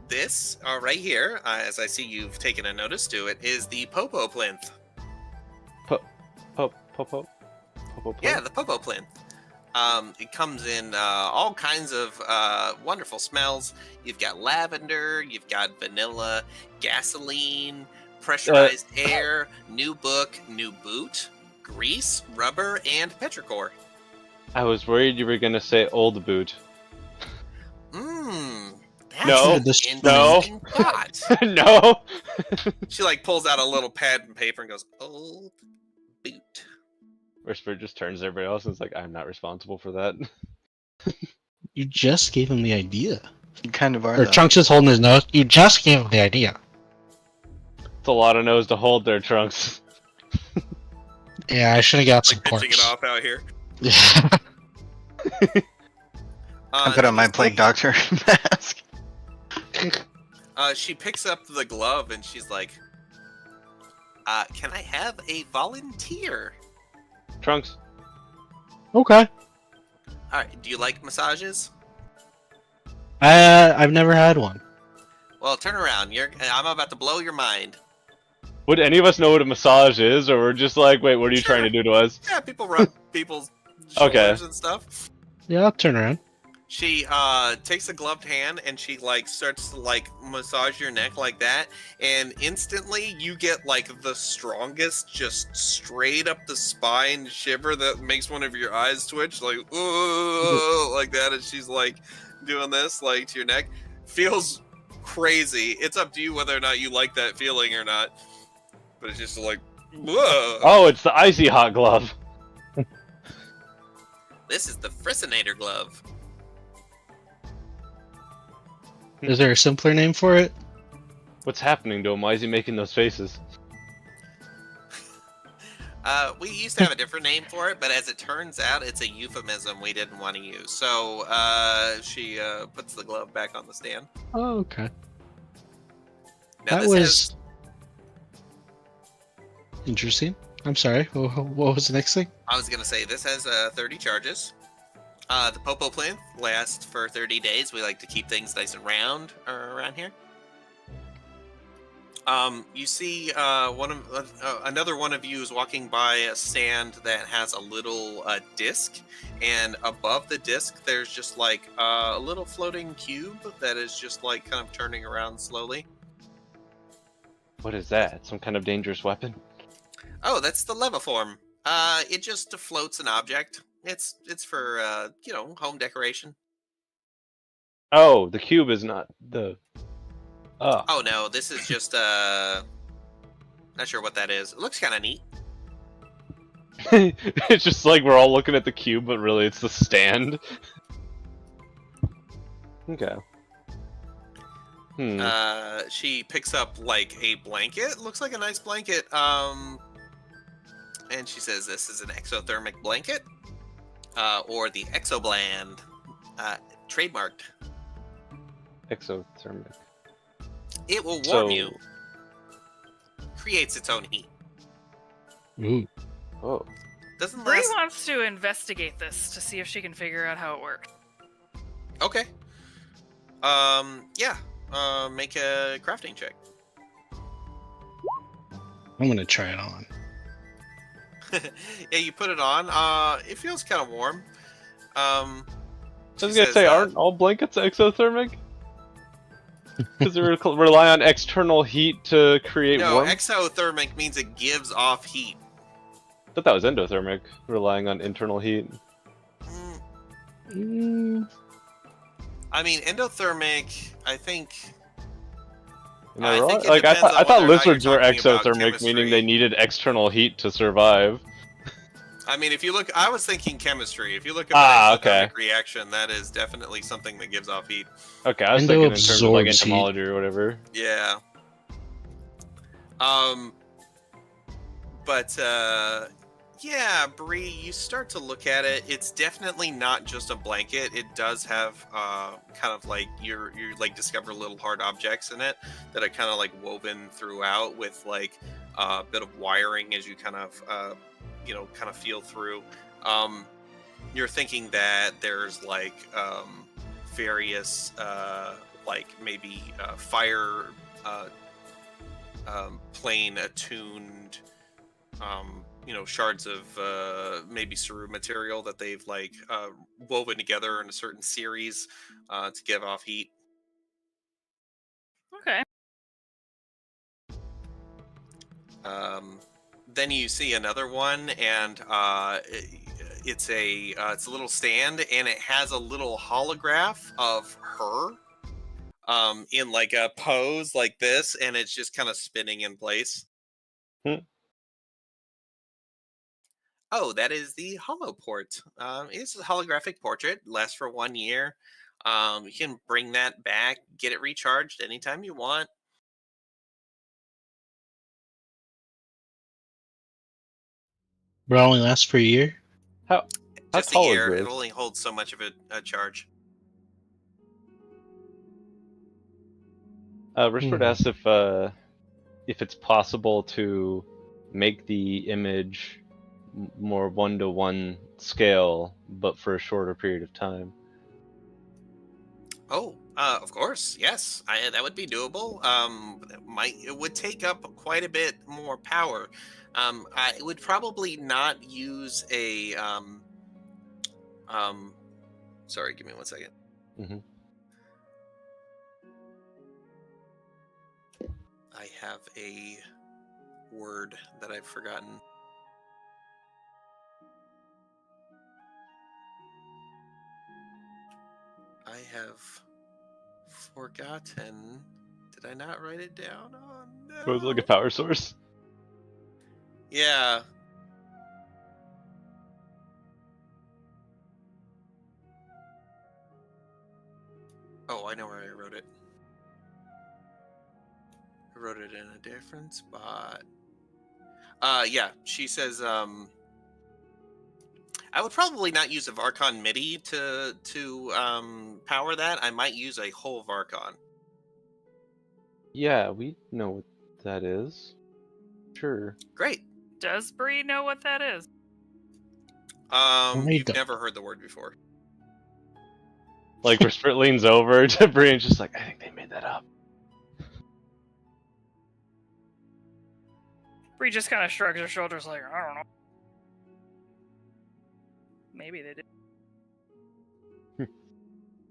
this right here, as I see you've taken a notice to it, is the Popo plinth. Popo. Yeah, the Popo plinth. It comes in all kinds of wonderful smells. You've got lavender, you've got vanilla, gasoline, pressurized air, new book, new boot, grease, rubber, and petrichor. I was worried you were gonna say old boot. That's No, an no. interesting thought. No. She like pulls out a little pad and paper and goes, "Old boot." Risper just turns to everybody else and is like, "I'm not responsible for that." You just gave him the idea. You kind of are. Or though. Trunks is holding his nose. You just gave him the idea. It's a lot of nose to hold there, Trunks. Yeah, I should have got some Like pitching it corks. off out here. I put on my plague doctor mask. She picks up the glove and she's like, "Can I have a volunteer?" Trunks. Okay. All right. Do you like massages? I've never had one. Well, turn around. I'm about to blow your mind. Would any of us know what a massage is, or we're just like, wait, what are you Sure. trying to do to us? Yeah, people rub people's Okay. shoulders and stuff. Yeah, I'll turn around. She takes a gloved hand and she like starts to like massage your neck like that, and instantly you get like the strongest, just straight up the spine shiver that makes one of your eyes twitch, like ooh, like that. And she's like doing this like to your neck. Feels crazy. It's up to you whether or not you like that feeling or not. but it's just like, whoa. Oh, it's the icy hot glove. This is the Frissinator glove. Is there a simpler name for it? What's happening to him? Why is he making those faces? We used to have a different name for it, but as it turns out, it's a euphemism we didn't want to use. So she puts the glove back on the stand. Oh, okay. Now, That this was has- interesting. I'm sorry. What was the next thing? I was going to say, this has 30 charges. The Popo Plinth lasts for 30 days. We like to keep things nice and round around here. You see another one of you is walking by a stand that has a little disc, and above the disc there's just like a little floating cube that is just like kind of turning around slowly. What is that? Some kind of dangerous weapon? Oh, that's the Leviform. It just floats an object. It's for home decoration. Oh, the cube is not the... Oh. Oh no, this is just not sure what that is. It looks kind of neat. It's just like we're all looking at the cube, but really it's the stand. Okay. She picks up like a blanket. Looks like a nice blanket. And she says this is an exothermic blanket, or the Exobland, trademarked. Exothermic. It will warm you. Creates its own heat. Ooh. Oh. Doesn't Bree last. wants to investigate this to see if she can figure out how it works. Okay. Yeah. Make a crafting check. I'm gonna try it on. Yeah, you put it on. It feels kind of warm. I was gonna say, aren't all blankets exothermic? Because they rely on external heat to create no, warmth? exothermic means it gives off heat. I thought that was endothermic, relying on internal heat. I mean, endothermic, I think... Am I I wrong? think it Like, I depends thought, on I thought whether or not you're lizards were talking about exothermic, meaning they chemistry. needed external heat to survive. I mean, if you look... I was thinking chemistry. If you look at an exothermic okay. reaction, that is definitely something that gives off heat. Okay, I was thinking in terms of like Endo-absorbs heat. entomology or whatever. Yeah. But yeah, Bree, you start to look at it. It's definitely not just a blanket. It does have kind of like you like discover little hard objects in it that are kind of like woven throughout with like a bit of wiring as you kind of kind of feel through. You're thinking that there's like various like maybe fire plane attuned shards of maybe Saru material that they've like woven together in a certain series to give off heat. Okay. Then you see another one, and it's a little stand, and it has a little holograph of her in like a pose like this, and it's just kind of spinning in place. Oh, that is the holoport. It's a holographic portrait. Lasts for 1 year. You can bring that back, get it recharged anytime you want. But it only lasts for a year. How Just a tall is year. this? It only holds so much of a charge. Richard asked if it's possible to make the image more 1-to-1 scale, but for a shorter period of time. Oh, of course, yes. That would be doable. It would take up quite a bit more power. I would probably not use a sorry, give me 1 second. Mm-hmm. I have a word that I've forgotten. I have forgotten. Did I not write it down? Oh no. It was like a power source. Yeah. Oh, I know where I wrote it. I wrote it in a different spot. Yeah, she says, I would probably not use a Varcon MIDI to power that. I might use a whole Varcon. Yeah, we know what that is. Sure. Great. Does Bree know what that is? You've don't. never heard the word before. Like, Rispert leans over to Bree and just like, I think they made that up. Bree just kind of shrugs her shoulders like, I don't know. Maybe they did.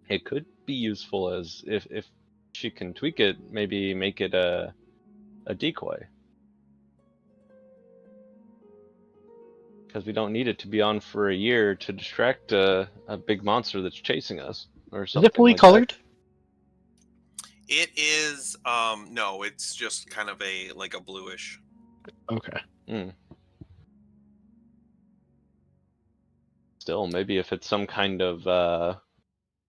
It could be useful as if she can tweak it, maybe make it a decoy. Because we don't need it to be on for a year to distract a big monster that's chasing us or Is something. it fully like colored? It is no, it's just kind of a bluish. Okay. That. Still, maybe if it's some kind of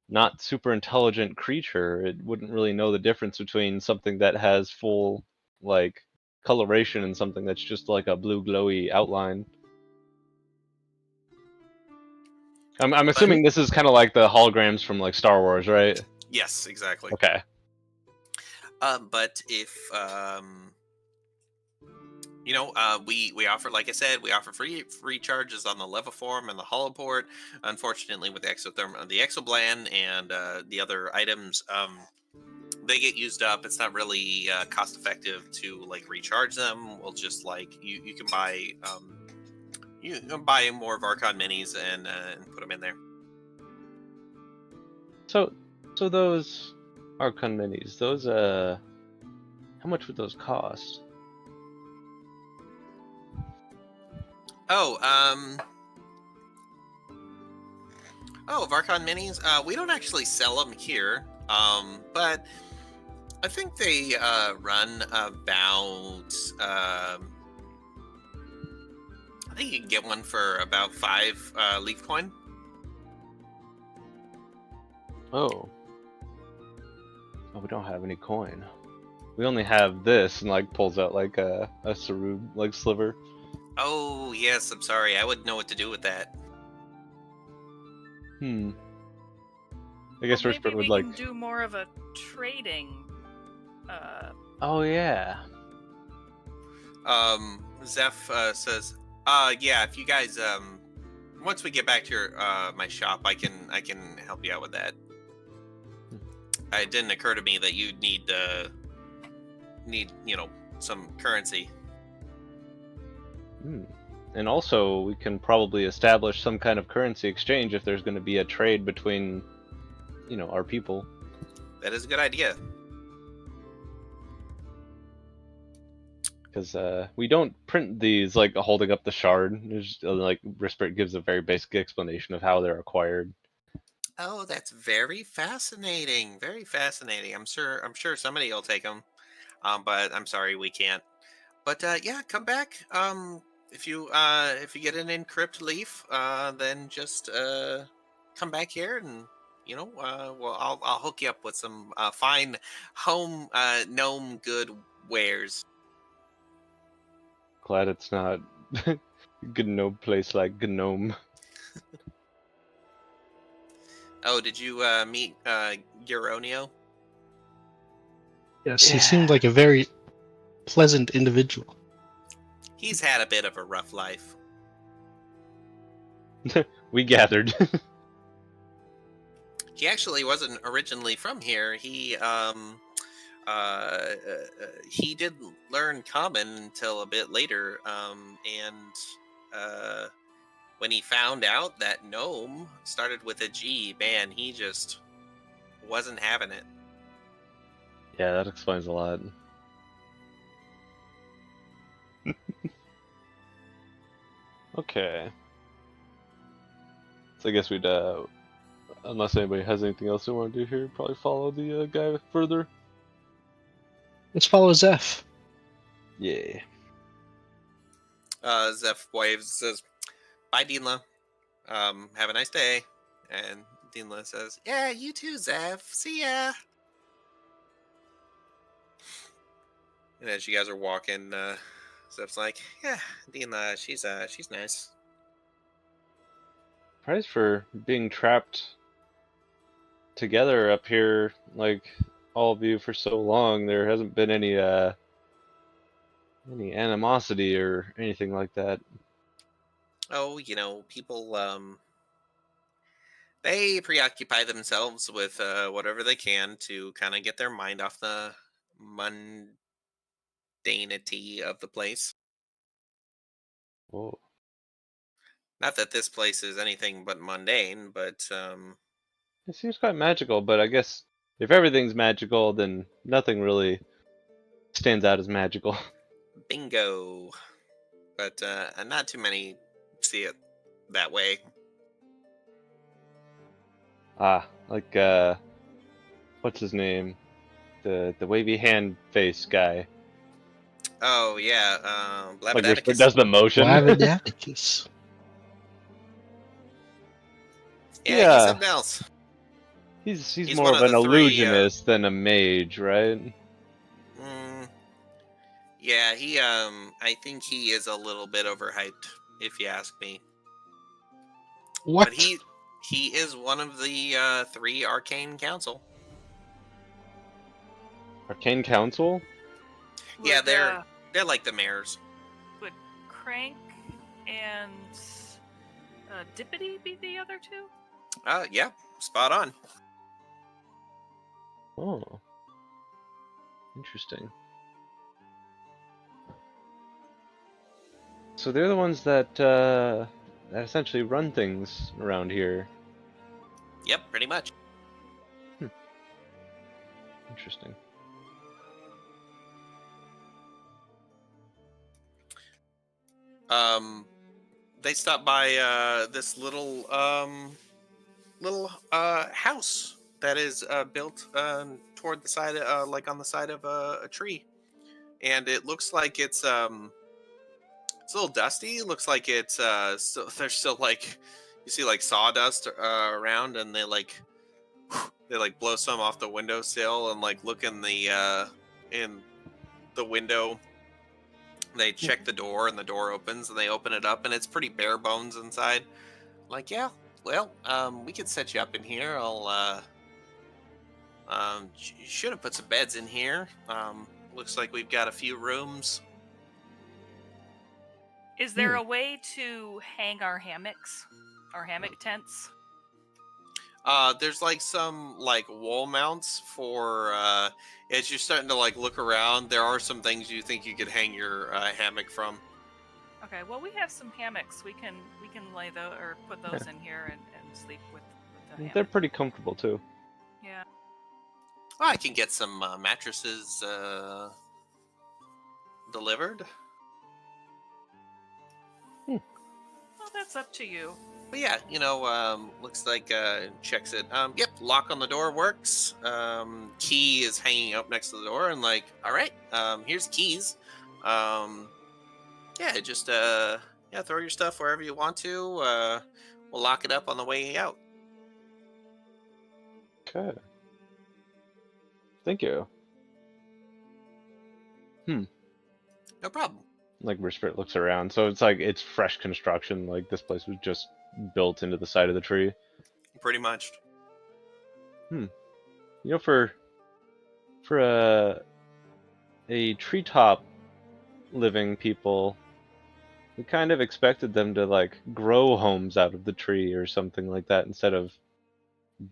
not super intelligent creature, it wouldn't really know the difference between something that has full like coloration and something that's just like a blue glowy outline. I'm assuming this is kind of like the holograms from like Star Wars, right? Yes, exactly. Okay. But if we offer, like I said, we offer free charges on the Leva form and the holoport. Unfortunately, with the the exoblan and the other items, they get used up. It's not really cost effective to like recharge them. We'll just you can buy you can buy more Varcon minis and put them in there. So those Archon minis, those how much would those cost? Oh, Varcon minis. We don't actually sell them here, but I think they run about. I think you can get one for about 5 leaf coin. Oh, we don't have any coin. We only have this, and like pulls out like a Saru like sliver. Oh yes, I'm sorry. I wouldn't know what to do with that. I guess Well, Rispert maybe would we like. can do more of a trading. Oh yeah. Zeph says, yeah, if you guys once we get back to your my shop, I can help you out with that. It didn't occur to me that you'd need some currency. And also, we can probably establish some kind of currency exchange if there's going to be a trade between, our people. That is a good idea. Because we don't print these like holding up the shard. There's like Rispert gives a very basic explanation of how they're acquired. Oh, that's very fascinating. Very fascinating. I'm sure somebody will take them. But I'm sorry we can't. But yeah, come back. If you get an encrypt leaf, then just come back here and well, I'll hook you up with some fine home gnome good wares. Glad it's not gnome place like gnome. Oh, did you meet Geronio? Yes, he seemed like a very pleasant individual. He's had a bit of a rough life. We gathered. He actually wasn't originally from here. He did learn Common until a bit later, and when he found out that gnome started with a G, man, he just wasn't having it. Yeah, that explains a lot. Okay. So I guess we'd, unless anybody has anything else they want to do here, probably follow the guy further. Let's follow Zeph. Yeah. Zeph waves, says, "Bye, Dinla. Have a nice day." And Dinla says, "Yeah, you too, Zeph. See ya." And as you guys are walking, Zeph's like, "Yeah, Dinla, she's nice." Price for being trapped together up here, like all of you for so long. There hasn't been any animosity or anything like that. Oh, people, they preoccupy themselves with whatever they can to kind of get their mind off the mundanity of the place. Whoa. Not that this place is anything but mundane, but It seems quite magical, but I guess if everything's magical, then nothing really stands out as magical. bingo. But not too many see it that way. Like what's his name? The wavy hand face guy. Oh yeah, Like Whisper Blabidabicus. does the motion. Flavadavicus. Yeah, he's something else. He's He's more one of of an the three, illusionist than a mage, right? Yeah, he I think he is a little bit overhyped, if you ask me. What? But he is one of the 3 Arcane Council. Arcane Council? Yeah, Would, they're like the mayors. would Crank and Dippity be the other two? Yeah, spot on. Oh. Interesting. So they're the ones that essentially run things around here. Yep, pretty much. Interesting. They stopped by this little house that is built toward the side, like on the side of a tree, and it looks like it's a little dusty. It looks like it's there's still like you see like sawdust around, and they like blow some off the windowsill and like look in the window. They check the door, and the door opens, and they open it up, and it's pretty bare bones inside. Like, yeah, well, we could set you up in here. I'll should have put some beds in here. Looks like we've got a few rooms. Is there a way to hang our hammocks? Our hammock tents? There's like some like wall mounts for as you're starting to like look around. There are some things you think you could hang your hammock from. Okay, well we have some hammocks. We can lay those or put those in here and sleep with the hammock. They're pretty comfortable too. Yeah. Well, I can get some mattresses delivered. Well, that's up to you. But yeah, looks like checks it. Yep, lock on the door works. Key is hanging up next to the door, and like, all right, here's keys. Yeah, just throw your stuff wherever you want to. We'll lock it up on the way out. Okay. Thank you. No problem. Like Whisper looks around, so it's like it's fresh construction. Like this place was just built into the side of the tree. Pretty much. For a treetop living people, we kind of expected them to like grow homes out of the tree or something like that instead of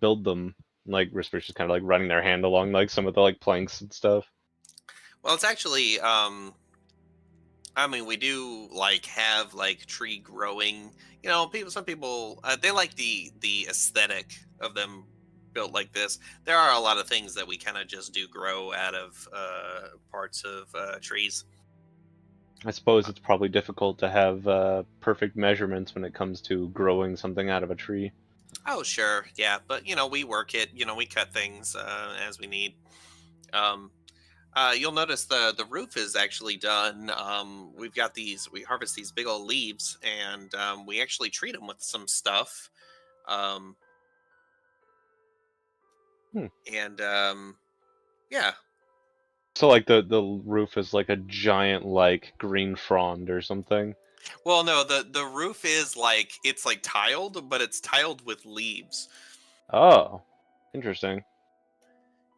build them. Like Whisper's just kind of like running their hand along like some of the like planks and stuff. Well, it's actually we do like have like tree growing. Some people they like the aesthetic of them built like this. There are a lot of things that we kind of just do grow out of parts of trees. I suppose it's probably difficult to have perfect measurements when it comes to growing something out of a tree. Oh, sure, yeah, but we work it. We cut things as we need. You'll notice the roof is actually done. We harvest these big old leaves, and we actually treat them with some stuff. Um, and yeah. So like the roof is like a giant like green frond or something. Well, no, the roof is like it's like tiled, but it's tiled with leaves. Oh, interesting.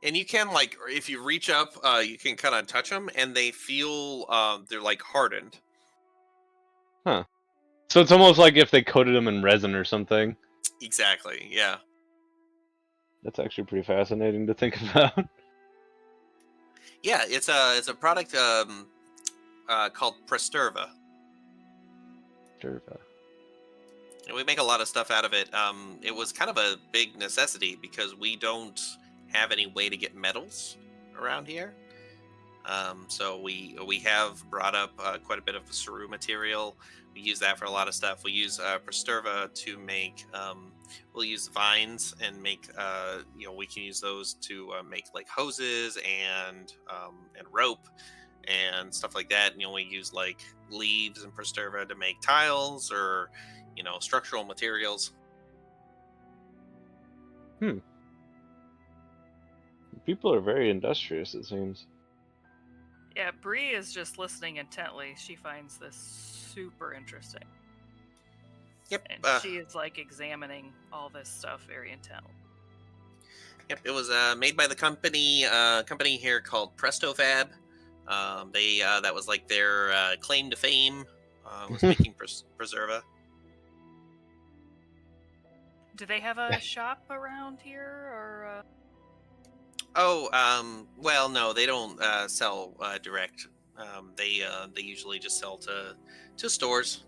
And you can like if you reach up, you can kind of touch them, and they feel they're like hardened. Huh. So it's almost like if they coated them in resin or something. Exactly. Yeah. That's actually pretty fascinating to think about. Yeah, it's a product called Presterva. Durva. And we make a lot of stuff out of it. It was kind of a big necessity because we don't have any way to get metals around here. So we have brought up quite a bit of Saru material. We use that for a lot of stuff. We use Presterva to make. We'll use vines and make. We can use those to make like hoses and rope and stuff like that. And we use like leaves and Presterva to make tiles or structural materials. People are very industrious, it seems. Yeah, Bree is just listening intently. She finds this super interesting. Yep. And she is like examining all this stuff very intently. Yep. It was made by the company here called PrestoFab. That was like their claim to fame. Was making Preserva. Do they have a shop around here, or? Well, no, they don't sell direct. They usually just sell to stores.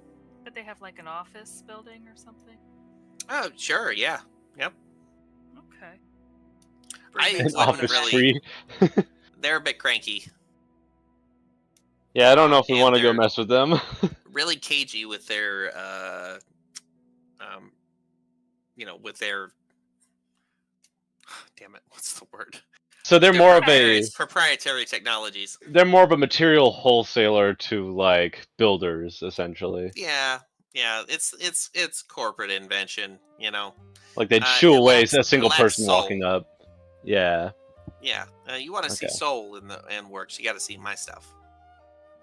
Did they have like an office building or something? Oh, sure, yeah, yep. Okay. An office really. free. They're a bit cranky. Yeah, I don't know if we want to go mess with them. Really cagey with their, with their. Damn it! What's the word? So they're more of a proprietary technologies. They're more of a material wholesaler to like builders, essentially. Yeah, it's corporate invention, Like they'd shoo away a single lacks person soul. walking up. Yeah. Yeah, you want to see soul in works. You got to see my stuff.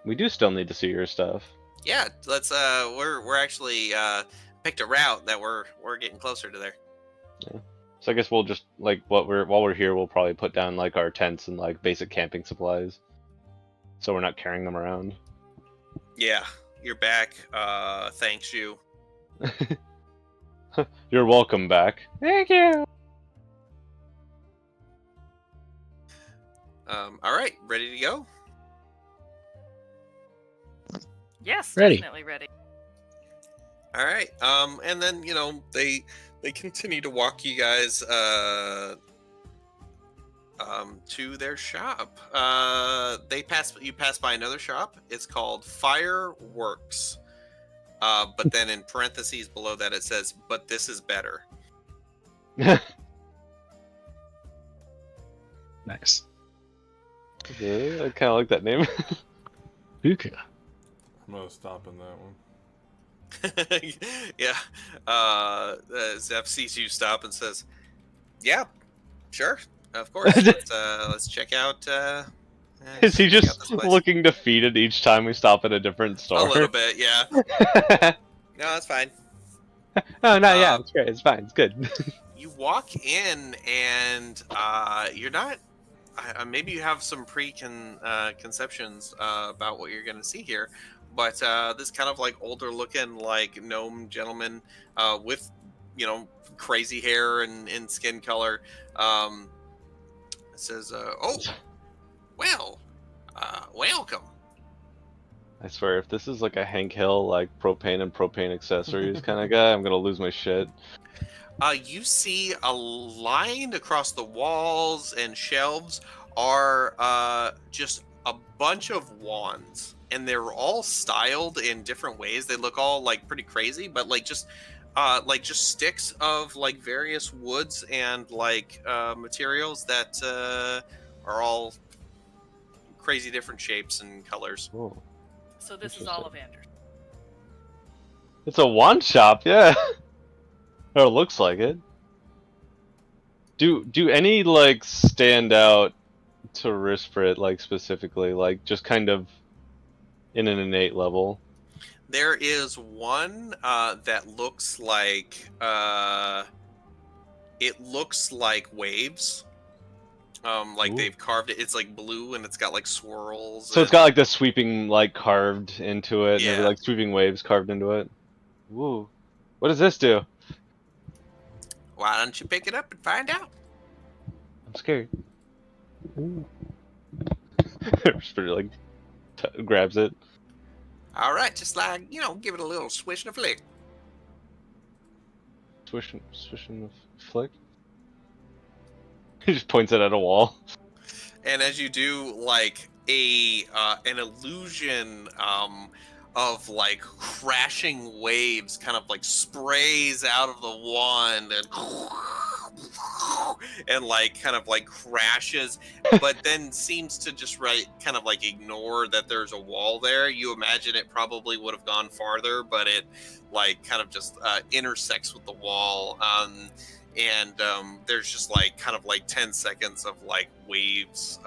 We do still need to see your stuff. Yeah, let's. We're actually picked a route that we're getting closer to there. Yeah. So I guess we'll just like while we're here, we'll probably put down like our tents and like basic camping supplies, so we're not carrying them around. Yeah, you're back. Thanks you. You're welcome back. Thank you. All right, ready to go? Yes, Ready. definitely ready. All right. And then they continue to walk you guys to their shop. You pass by another shop. It's called Fireworks. But then in parentheses below that it says, "But this is better." Nice. Yeah, I kind of like that name. Buka. I'm gonna stop in that one. Yeah. Zeph sees you stop and says, "Yeah, sure, of course. Let's check out." Is he just looking defeated each time we stop at a different store? A little bit, yeah. No, that's fine. Oh no, yeah, it's great. It's fine. It's good. You walk in, and you're not. Maybe you have some preconceptions about what you're going to see here, but this kind of like older looking like gnome gentleman with crazy hair and skin color says, "Oh, well, welcome." I swear, if this is like a Hank Hill like propane and propane accessories kind of guy, I'm gonna lose my shit. You see a line across the walls and shelves are just a bunch of wands, and they're all styled in different ways. They look all like pretty crazy, but like just sticks of like various woods and like materials that are all crazy different shapes and colors. Cool. So this is all of Anders. It's a wand shop, yeah. Or it looks like it. Do any like stand out to Risprit, like specifically, like just kind of in an innate level? There is one that looks like it looks like waves. Like Ooh. they've carved it. It's like blue and it's got like swirls. So it's got like the sweeping like carved into it, Yeah. maybe like sweeping waves carved into it. Woo. What does this do? Why don't you pick it up and find out? I'm scared. Risprit like grabs it. All right, just like give it a little swish and a flick. Swish and the flick. He just points it at a wall. And as you do, like an illusion of like crashing waves kind of like sprays out of the wand and like kind of like crashes, but then seems to just kind of like ignore that there's a wall there. You imagine it probably would have gone farther, but it like kind of just intersects with the wall. And there's just like kind of like 10 seconds of like waves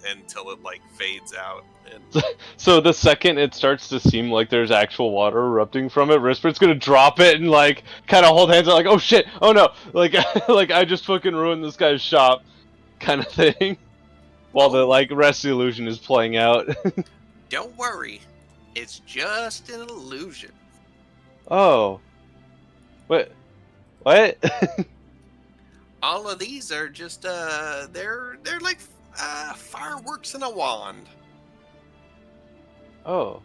until it like fades out. And So the second it starts to seem like there's actual water erupting from it, Risprit's gonna drop it and like kind of hold hands out like, oh shit, oh no, like like I just fucking ruined this guy's shop, kind of thing, while the like rest of the illusion is playing out. don't worry, it's just an illusion. Oh, what? All of these are just they're like fireworks in a wand. Oh.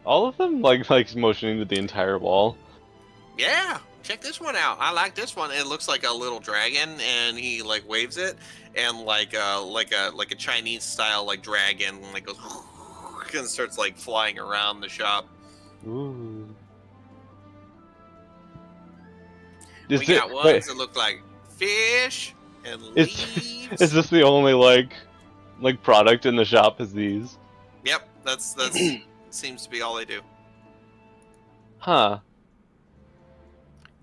All of them? Like motioning to the entire wall? Yeah, check this one out. I like this one. It looks like a little dragon, and he like waves it, and like a Chinese style like dragon like goes and starts like flying around the shop. Ooh. We got ones that look like fish and leaves. Is this the only like product in the shop? Is these? Yep, that's seems to be all they do. Huh.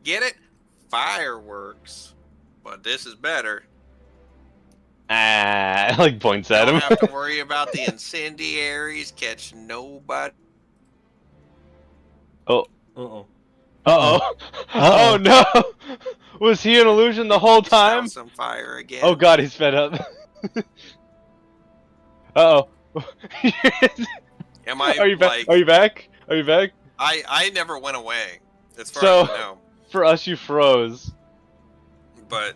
Get it? Fireworks. But this is better. Ah, like points at Don't him. have to worry about the incendiaries catch nobody. Oh. Uh-oh. Uh-oh. Oh no! Was he an illusion the whole time? House on fire again. Oh god, he's fed up. Uh-oh. Am I Are you back? like? Are you back? Are you back? I never went away, as far So- as I know. For us, you froze. But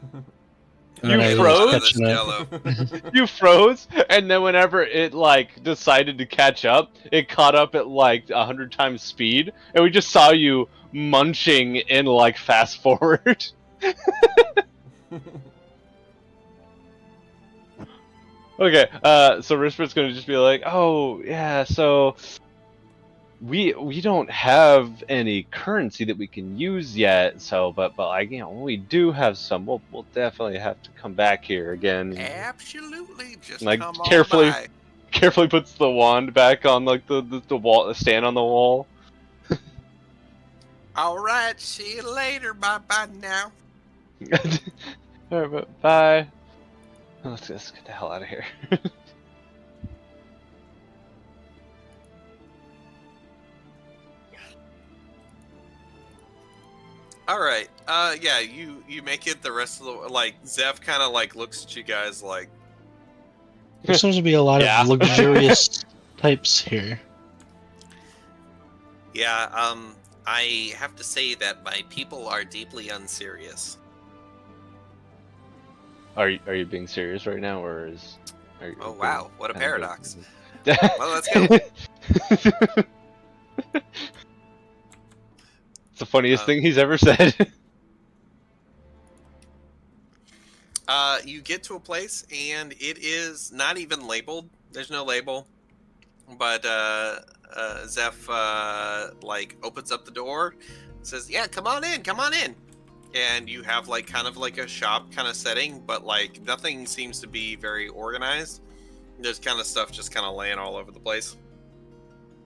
You I was froze? catching up. Jello. You froze, and then whenever it like decided to catch up, it caught up at like 100 times speed, and we just saw you munching in like fast forward. Okay, so Risprit's gonna just be like, oh yeah, so we don't have any currency that we can use yet, so but like when we do have some, we'll definitely have to come back here again. Absolutely, just Like, come carefully- on by. Carefully puts the wand back on like the wall, the stand on the wall. All right, see you later. Bye bye now. Alright, but bye. Let's get the hell out of here. All right. Yeah, you make it. The rest of the like Zev kind of like looks at you guys like, There seems to be a lot Yeah. of luxurious types here. yeah. I have to say that my people are deeply unserious. Are you being serious right now, or is? Are you Oh being wow, what a kind of paradox. joking? Well, let's go. It's the funniest thing he's ever said. You get to a place and it is not even labeled. There's no label, but Zeph like opens up the door, says, "Yeah, come on in, come on in." and you have like kind of like a shop kind of setting, but like nothing seems to be very organized. There's kind of stuff just kind of laying all over the place.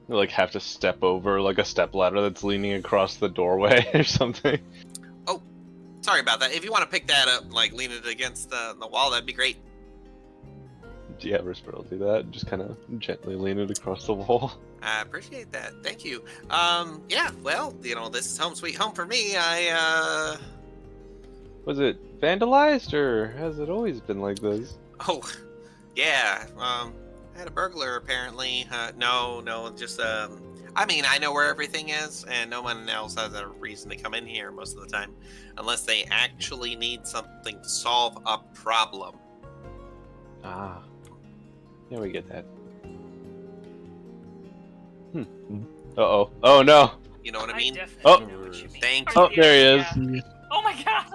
You like have to step over like a step ladder that's leaning across the doorway or something. Oh, sorry about that. If you want to pick that up, like lean it against the wall, that'd be great. Yeah, Whisper will do that. Just kind of gently lean it across the wall. I appreciate that. Thank you. Yeah, well, this is home sweet home for me. Was it vandalized, or has it always been like this? Oh, yeah. I had a burglar apparently. No, just I mean, I know where everything is, and no one else has a reason to come in here most of the time, unless they actually need something to solve a problem. Ah. Yeah, we get that. Uh-oh. Oh, no. You know what I I mean? definitely Oh. know what you mean. Thank Oh, there he is. Yeah. Oh my god!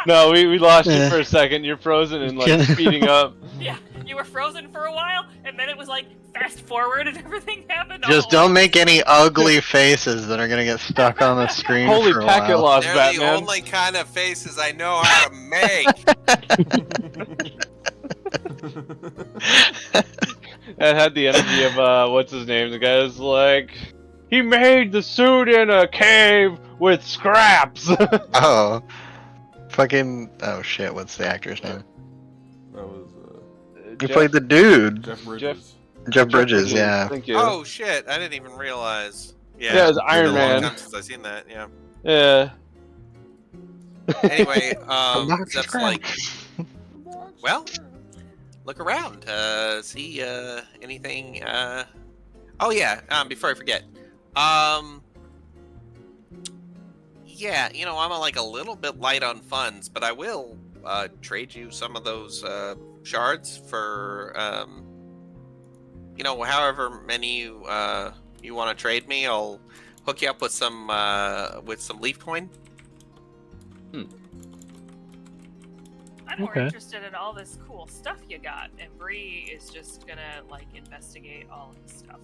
No, we lost you Yeah. for a second. You're frozen and like Yeah. speeding up. Yeah, you were frozen for a while, and then it was like fast forward and everything happened. all Just at don't once. make any ugly faces that are gonna get stuck on the screen Holy for a packet while. loss, They're Batman. the only kind of faces I know how to make. That had the energy of what's his name? The guy's like, he made the suit in a cave with scraps. Oh. Fucking. Oh shit, what's the actor's name? That was He played the dude. Jeff Bridges. Jeff Bridges, yeah. Thank you. Oh shit! I didn't even realize. Yeah, it's Iron been a long Man. time since I've seen that. Yeah. Yeah. Anyway, Box of Zeph's like, scraps. well, look around. See anything? Oh yeah. Before I forget. Yeah, I'm like a little bit light on funds, but I will trade you some of those shards for however many you want to trade me. I'll hook you up with some leaf coin. I'm more Okay. interested in all this cool stuff you got, and Bree is just gonna like investigate all of this stuff.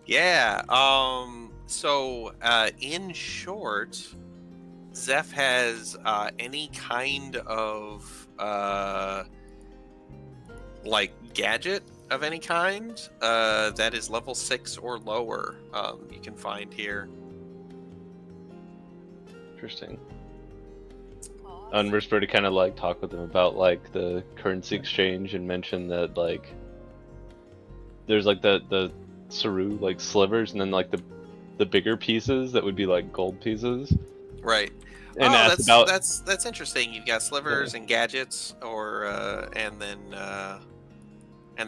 Yeah. So, in short, Zeph has any kind of like gadget of any kind that is level 6 or lower. You can find here. Interesting. Awesome. Whisper to kind of like talk with him about like the currency exchange and mention that like there's like the Saru like slivers and then like the bigger pieces that would be like gold pieces. Right. And ask about that's interesting. You've got slivers and gadgets, or and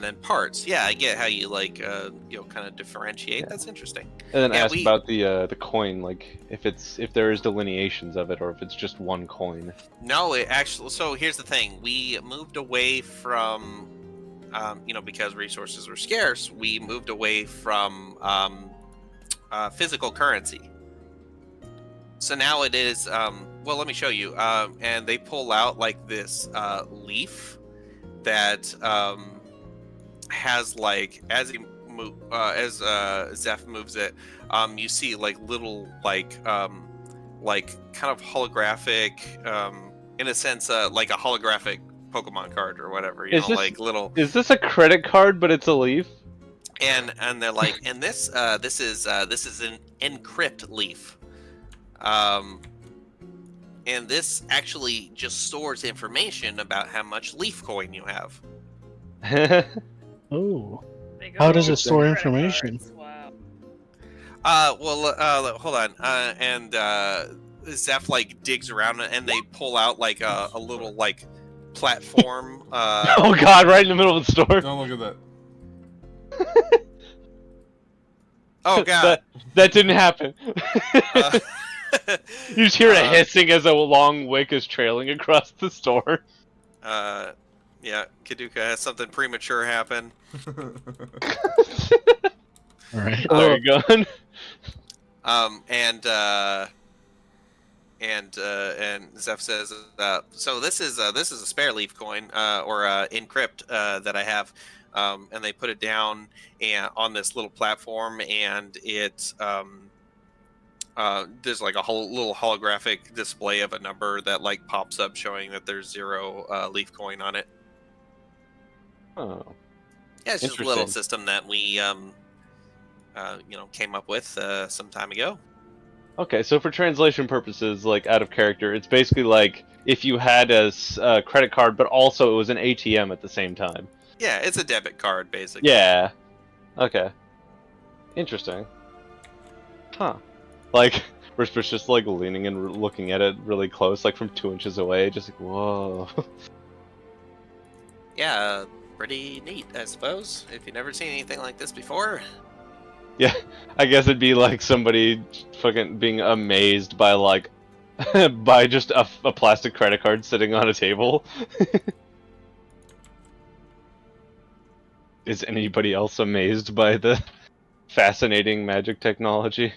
then parts. Yeah, I get how you like kind of differentiate. Yeah. That's interesting. and then yeah, ask about the coin, like if there is delineations of it or if it's just one coin. No, it actually. So here's the thing: we moved away from, because resources were scarce. We moved away from physical currency. So now it is. Well, let me show you. And they pull out like this leaf that has like as Zeph moves it, you see like little like kind of holographic, in a sense, like a holographic Pokemon card or whatever. Like little. Is this a credit card, but it's a leaf? And they're like, and this is an encrypt leaf. And this actually just stores information about how much leaf coin you have. Oh. They How does go it store credit information? cards. Wow. Hold on. And Zeph like digs around and they pull out like a little like platform. Oh god, right in the middle of the store. Don't look at that. Oh god. That didn't happen. Uh, You just hear a hissing as a long wick is trailing across the store. Yeah, Kaduka has something premature happen. All right. There you go. And Zeph says, so this is a spare leaf coin, or encrypt that I have, and they put it down on this little platform, and it there's like a whole little holographic display of a number that like pops up showing that there's 0 leaf coin on it. Oh, Yeah, it's just a little Interesting. system that we came up with some time ago. okay. So for translation purposes, like out of character, it's basically like if you had a credit card, but also it was an ATM at the same time. Yeah, it's a debit card basically. Yeah. Okay. Interesting. Huh. Like, Risper's just like leaning and looking at it really close, like from 2 inches away, just like, whoa. Yeah, pretty neat, I suppose. If you've never seen anything like this before. Yeah, I guess it'd be like somebody fucking being amazed by like, by just a plastic credit card sitting on a table. Is anybody else amazed by the fascinating magic technology?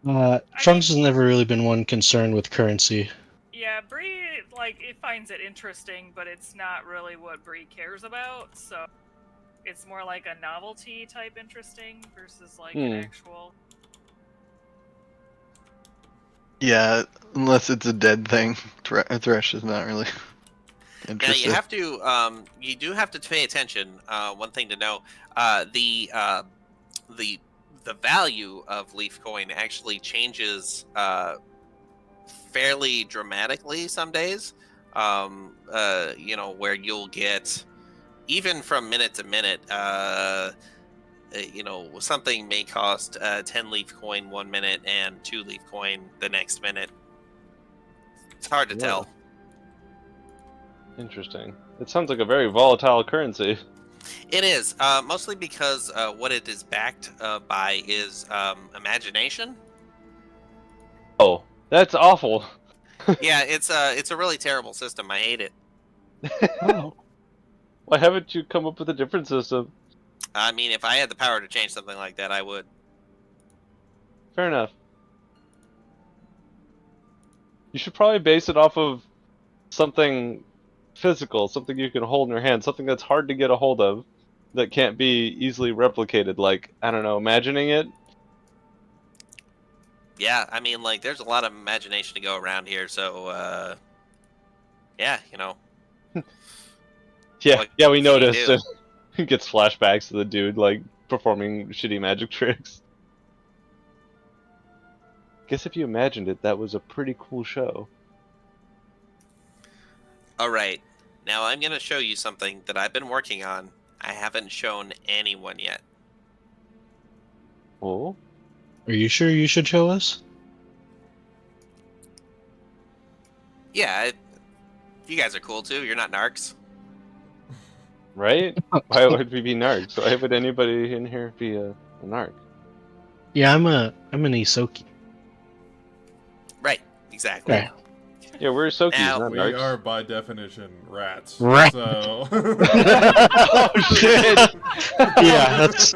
Trunks has never really been one concerned with currency. Yeah, Bree, like, it finds it interesting, but it's not really what Bree cares about, so it's more like a novelty type interesting versus like an actual. Yeah, unless it's a dead thing. Thresh is not really Now interested. you have to, you do have to pay attention. One thing to know, the value of leaf coin actually changes fairly dramatically some days. Where you'll get, even from minute to minute, something may cost 10 leaf coin 1 minute and 2 leaf coin the next minute. It's hard to tell. Interesting. It sounds like a very volatile currency. It is, mostly because what it is backed by is imagination. Oh, that's awful. Yeah, it's a really terrible system. I hate it. Oh. Why haven't you come up with a different system? I mean, if I had the power to change something like that, I would. Fair enough. You should probably base it off of something physical, something you can hold in your hand, something that's hard to get a hold of, that can't be easily replicated. Like, I don't know, imagining it. Yeah, I mean, like, there's a lot of imagination to go around here, so, yeah, Yeah, What yeah, we can you noticed. do? It gets flashbacks to the dude like performing shitty magic tricks. Guess if you imagined it, that was a pretty cool show. Alright, now I'm going to show you something that I've been working on. I haven't shown anyone yet. Oh, Are you sure you should show us? Yeah, you guys are cool too. You're not narcs. right? Why would we be narcs? Why would anybody in here be a narc? Yeah, I'm an Isoki. Right, exactly. Right. Yeah, we're Sokis, Now- not We narcs. are by definition rats. Right. So. Oh shit! Yeah, that's.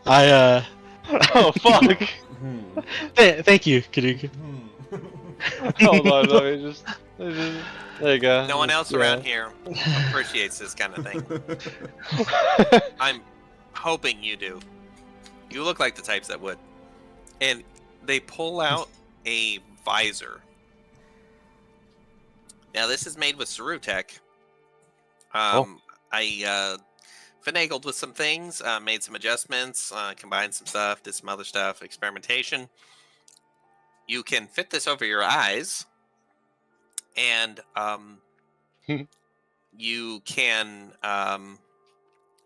Oh fuck! Hmm. Thank you, Kaduka. Hold on, let me just. There you go. No one else Yeah. around here appreciates this kind of thing. I'm hoping you do. You look like the types that would. And they pull out a visor. Now, this is made with Saru Tech. I finagled with some things, made some adjustments, combined some stuff, did some other stuff, experimentation. You can fit this over your eyes, and you can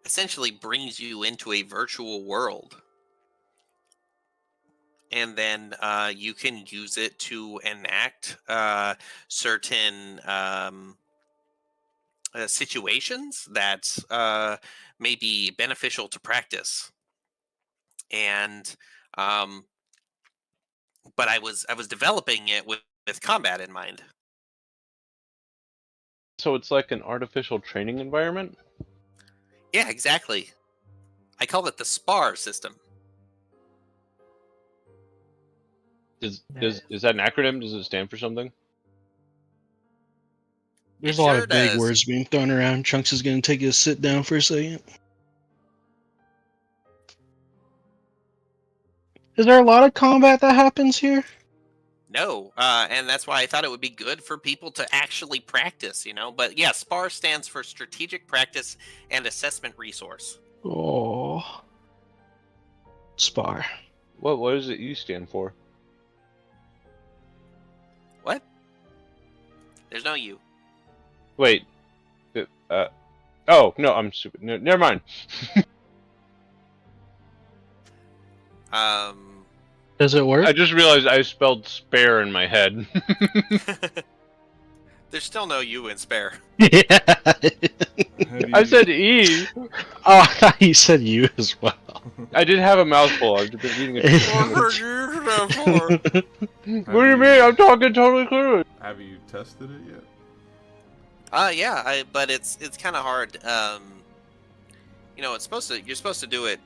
essentially brings you into a virtual world. And then you can use it to enact certain situations that may be beneficial to practice. And but I was developing it with combat in mind. So it's like an artificial training environment? Yeah, exactly. I call it the SPAR system. Is that an acronym? Does it stand for something? There's It a lot sure of big does. words being thrown around. Trunks is gonna take a sit down for a second. Is there a lot of combat that happens here? No, and that's why I thought it would be good for people to actually practice, you know. But yeah, SPAR stands for Strategic Practice and Assessment Resource. Oh. Spar. What does it U stand for? What? There's no U. Wait. Oh no, I'm stupid. No, never mind. Does it work? I just realized I spelled spare in my head. There's still no U in spare. Yeah. How do I you- said E. Oh, I thought you said you as well. I did have a mouthful. I've been reading it. What What do you mean? I'm talking totally clearly. Have you tested it yet? Yeah, but it's kind of hard. You know, you're supposed to do it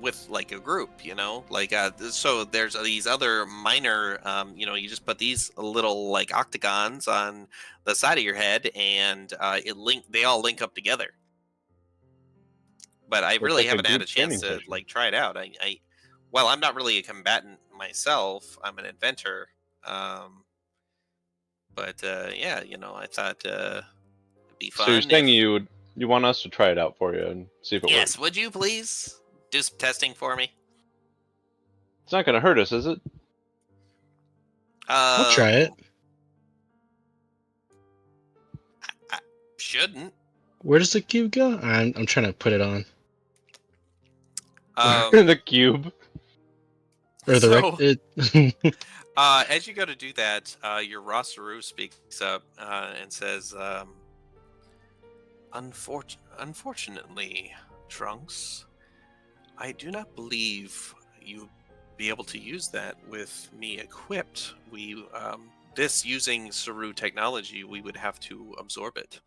with like a group, you know, like so there's these other minor, you know, you just put these little like octagons on the side of your head, and they all link up together. But I It's really like a haven't had a group chance training to session. like try it out. Well, I'm not really a combatant myself. I'm an inventor. But yeah, you know, I thought it'd be fun. So you're saying if- you want us to try it out for you and see if it Yes, works? would you please do some testing for me? It's not going to hurt us, is it? I'll try it. I shouldn't. Where does the cube go? I'm trying to put it on. The cube. Or the So- it. As you go to do that, your Rosaru speaks up and says, Unfortunately, Trunks, I do not believe you be able to use that with me equipped. This using Saru technology, we would have to absorb it.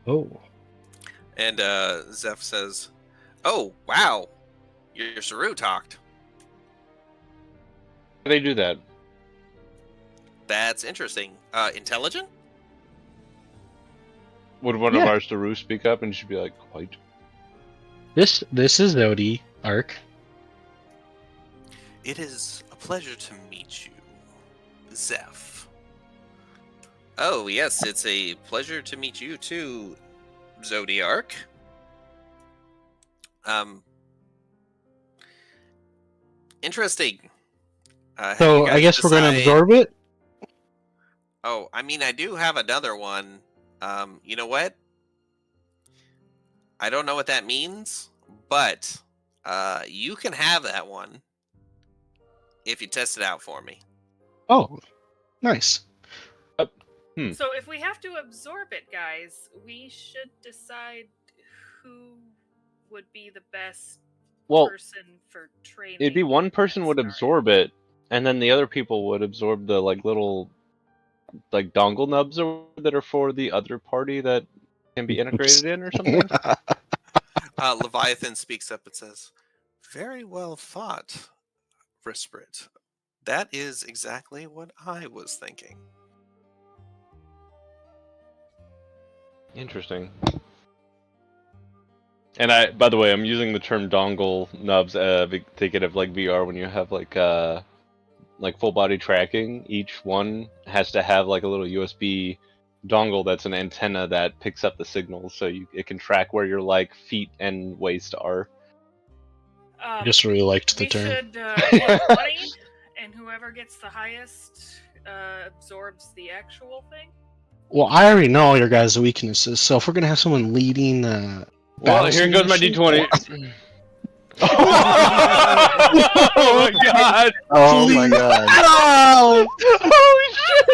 Oh. And Zeph says, "Oh wow, your Saru talked. How do they do that? That's interesting. Intelligent? Would one of Yeah. ours Saru speak up and she'd be like, quite? This is Zodi Arc. It is a pleasure to meet you, Zeph. Oh yes, it's a pleasure to meet you too, Zodiark. Interesting. Have So you I guys guess we're gonna decide- absorb it. Oh, I mean, I do have another one. You know what? I don't know what that means, but you can have that one if you test it out for me. Oh, nice. So if we have to absorb it, guys, we should decide who would be the best Well, person for training. it'd be one person would Sorry. absorb it, and then the other people would absorb the like little like dongle nubs that are for the other party that can be integrated in or something. Leviathan speaks up and says, "Very well thought, Risprit. That is exactly what I was thinking." Interesting. And by the way, I'm using the term dongle nubs thinking of like VR when you have like full body tracking. Each one has to have like a little USB dongle that's an antenna that picks up the signals, so it can track where your like feet and waist are. I just really liked the We term. should roll 20, and whoever gets the highest absorbs the actual thing. Well, I already know all your guys' weaknesses, so if we're gonna have someone leading, Well, battle here goes my simulation- D20. Oh my god! Oh my god. No! Holy shit!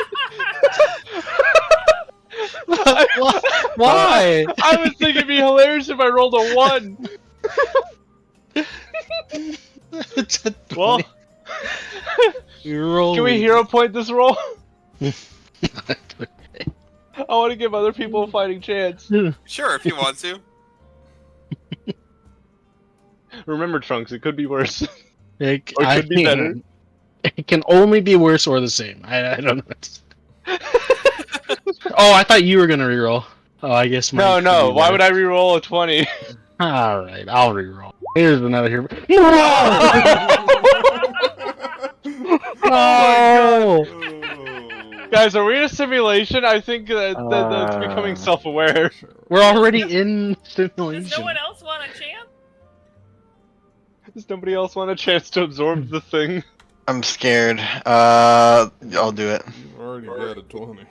Why? I was thinking it'd be hilarious if I rolled a 1. It's a Well, 20. You roll can we weak. hero point this roll? I want to give other people a fighting chance. Sure, if you want to. Remember, Trunks, it could be worse. It, Or it could be better. It can only be worse or the same. I don't know. Oh, I thought you were gonna reroll. Oh, I guess. No, why would I re-roll a 20? All right, I'll reroll. Here's another here. Oh. Guys, are we in a simulation? I think that's becoming self-aware. We're already in Does simulation. no one else want a chance? Does nobody else want a chance to absorb the thing? I'm scared. I'll do it. You already got a 20.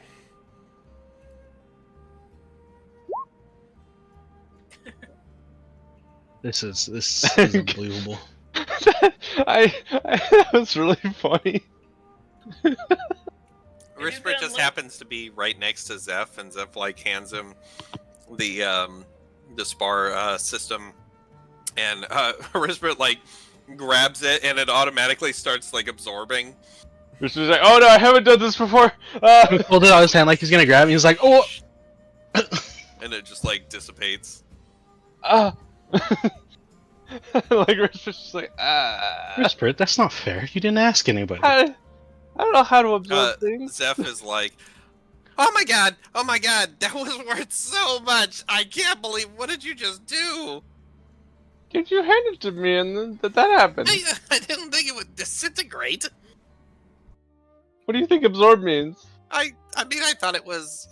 This is unbelievable. That was really funny. Rispert just happens to be right next to Zeph, and Zeph like hands him the spar system, and Rispert like grabs it, and it automatically starts like absorbing. Rispert's like, "Oh no, I haven't done this before." He pulled it out of his hand like he's gonna grab it. He's like, "Oh!" And it just like dissipates. Like Rispert's just like, ah. Rispert, that's not fair. You didn't ask anybody. I don't know how to absorb things. Zeph is like, oh my god, that was worth so much. I can't believe, what did you just do? Did you hand it to me and then that happened? I didn't think it would disintegrate. What do you think absorb means? I mean, I thought it was,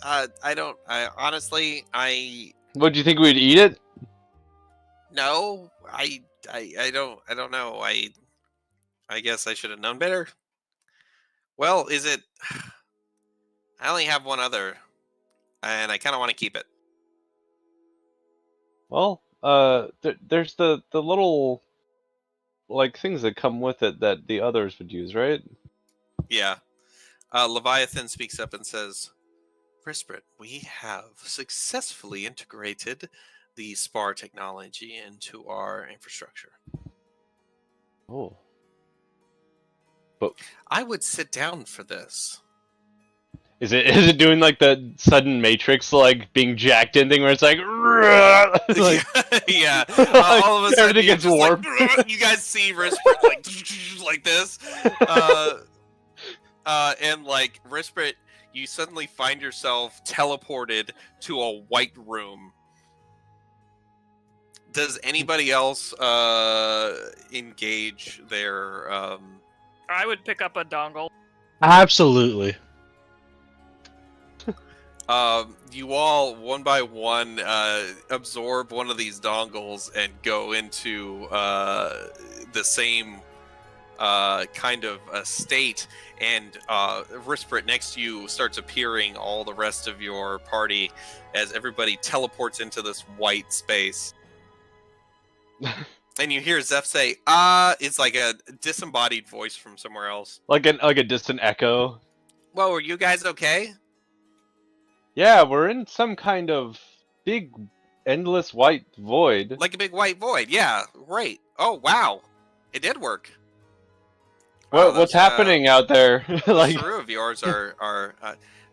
honestly, What, do you think we'd eat it? no, I don't know. I guess I should have known better. Well, is it, I only have one other, and I kind of want to keep it. Well, there's the little, like, things that come with it that the others would use, right? Yeah. Leviathan speaks up and says, Rispert, we have successfully integrated the SPAR technology into our infrastructure. Oh. I would sit down for this. Is it doing like the sudden Matrix like being jacked in thing where it's like, like yeah, all of a sudden everything gets warped. Like, you guys see Rispert like this, and like Rispert, you suddenly find yourself teleported to a white room. Does anybody else engage their? I would pick up a dongle. Absolutely. You all, one by one, absorb one of these dongles and go into the same kind of state, and Rispert next to you starts appearing all the rest of your party as everybody teleports into this white space. And you hear Zeph say, it's like a disembodied voice from somewhere else. like a distant echo. Whoa, are you guys okay? Yeah, we're in some kind of big, endless white void. Like a big white void, yeah, right. Oh, wow. It did work. What's happening out there? Like, the of yours are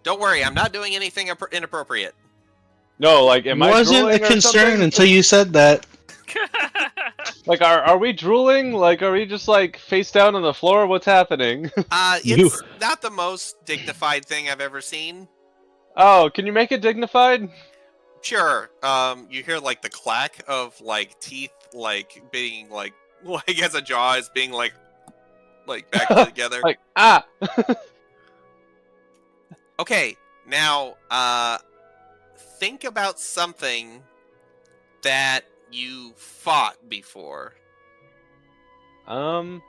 don't worry, I'm not doing anything inappropriate. No, like, am I Wasn't drooling a or concern something? until you said that. Like, are we drooling? Like, are we just like face down on the floor? What's happening? It's not the most dignified thing I've ever seen. Oh, can you make it dignified? Sure. You hear like the clack of like teeth, like being like as a jaw is being like back together. Like, ah. Okay, now think about something that you fought before. Rispert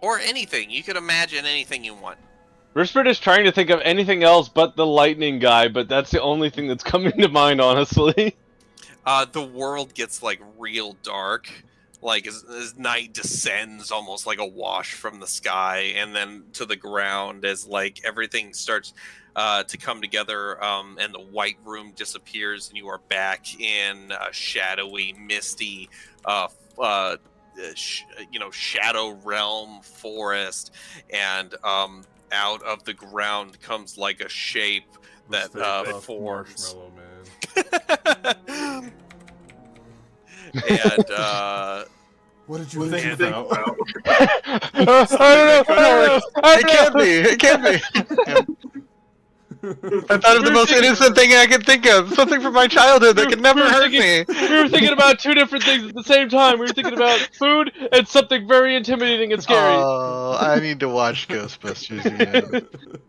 Or anything. You could imagine anything you want. is trying to think of anything else but the lightning guy, but that's the only thing that's coming to mind, honestly. The world gets like real dark, like as night descends almost like a wash from the sky and then to the ground as like everything starts to come together, and the white room disappears and you are back in a shadowy, misty, shadow realm forest, and out of the ground comes like a shape that forms. Marshmallow Man. And What did you think about? I don't know. It can't be. I thought of the most innocent thing I could think of. Something from my childhood that could never hurt me. We were thinking about two different things at the same time. We were thinking about food and something very intimidating and scary. Oh, I need to watch Ghostbusters again.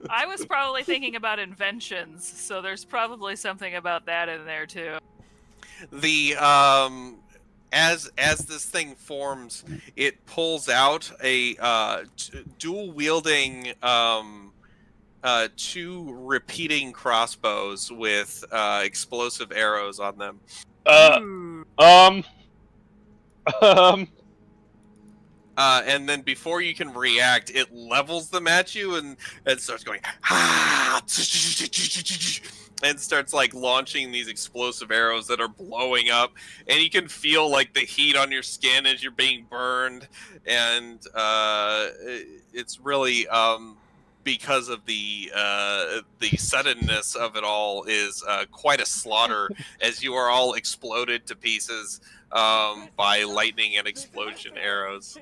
I was probably thinking about inventions, so there's probably something about that in there too. The as this thing forms, it pulls out a dual wielding two repeating crossbows with explosive arrows on them. And then before you can react, it levels them at you and starts going and starts like launching these explosive arrows that are blowing up, and you can feel like the heat on your skin as you're being burned, and it's really because of the suddenness of it all is quite a slaughter as you are all exploded to pieces by lightning and explosion arrows.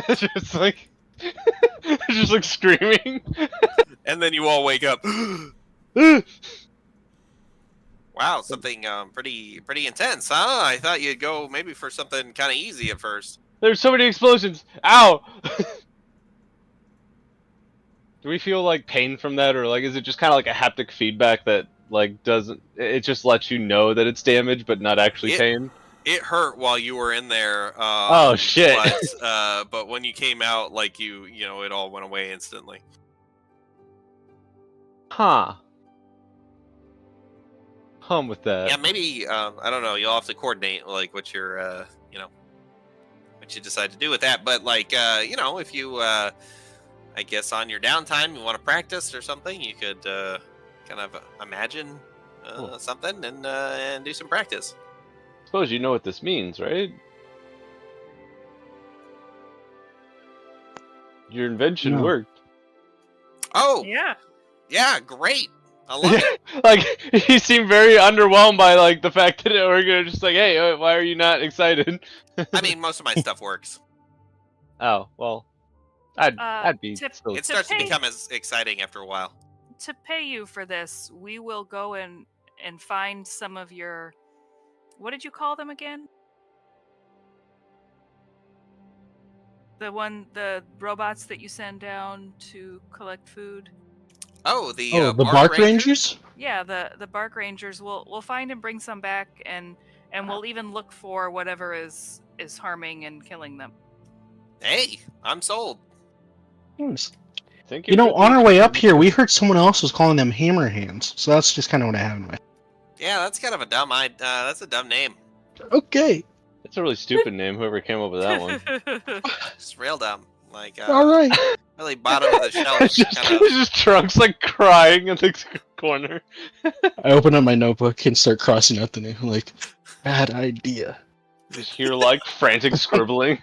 just like screaming. And then you all wake up. Wow, something pretty intense, huh? I thought you'd go maybe for something kind of easy at first. There's so many explosions. Ow! Do we feel like pain from that, or like is it just kind of like a haptic feedback that like doesn't? It just lets you know that it's damage, but not actually pain. It hurt while you were in there. Oh shit! But when you came out, like you know, it all went away instantly. Huh. With that. Yeah, maybe I don't know. You'll have to coordinate like what your what you decide to do with that. But like if you I guess on your downtime you want to practice or something, you could kind of imagine something and do some practice. Suppose you know what this means, right? Your invention worked. Oh yeah, great. I love it. Like he seemed very underwhelmed by like the fact that we're gonna just like, hey, why are you not excited? I mean, most of my stuff works. Oh well, I'd be. It starts to become as exciting after a while. To pay you for this, we will go and find some of your. What did you call them again? The robots that you send down to collect food. Oh, the bark rangers? Yeah, the bark rangers. We'll find and bring some back, and we'll even look for whatever is harming and killing them. Hey, I'm sold. Nice. Thank You know, on our way up here, we heard someone else was calling them hammer hands, so that's just kind of what I have in mind. Yeah, that's kind of a dumb. That's a dumb name. Okay. It's a really stupid name. Whoever came up with that one. It's real dumb. Like All right. really bottom of the shelf. It's just Trunks like crying in the corner. I open up my notebook and start crossing out the name. Like, bad idea. Just hear like frantic scribbling.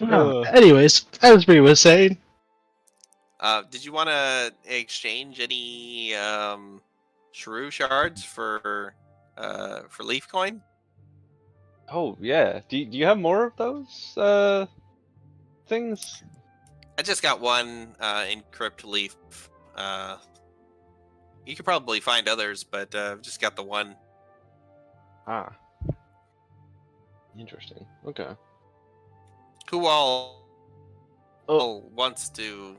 Anyways, as Bree was saying. Did you want to exchange any shrew shards for leaf coin? Oh yeah. Do you have more of those things? I just got one encrypt leaf. You could probably find others, but I've just got the one. Ah. Interesting. Okay. Who all wants to?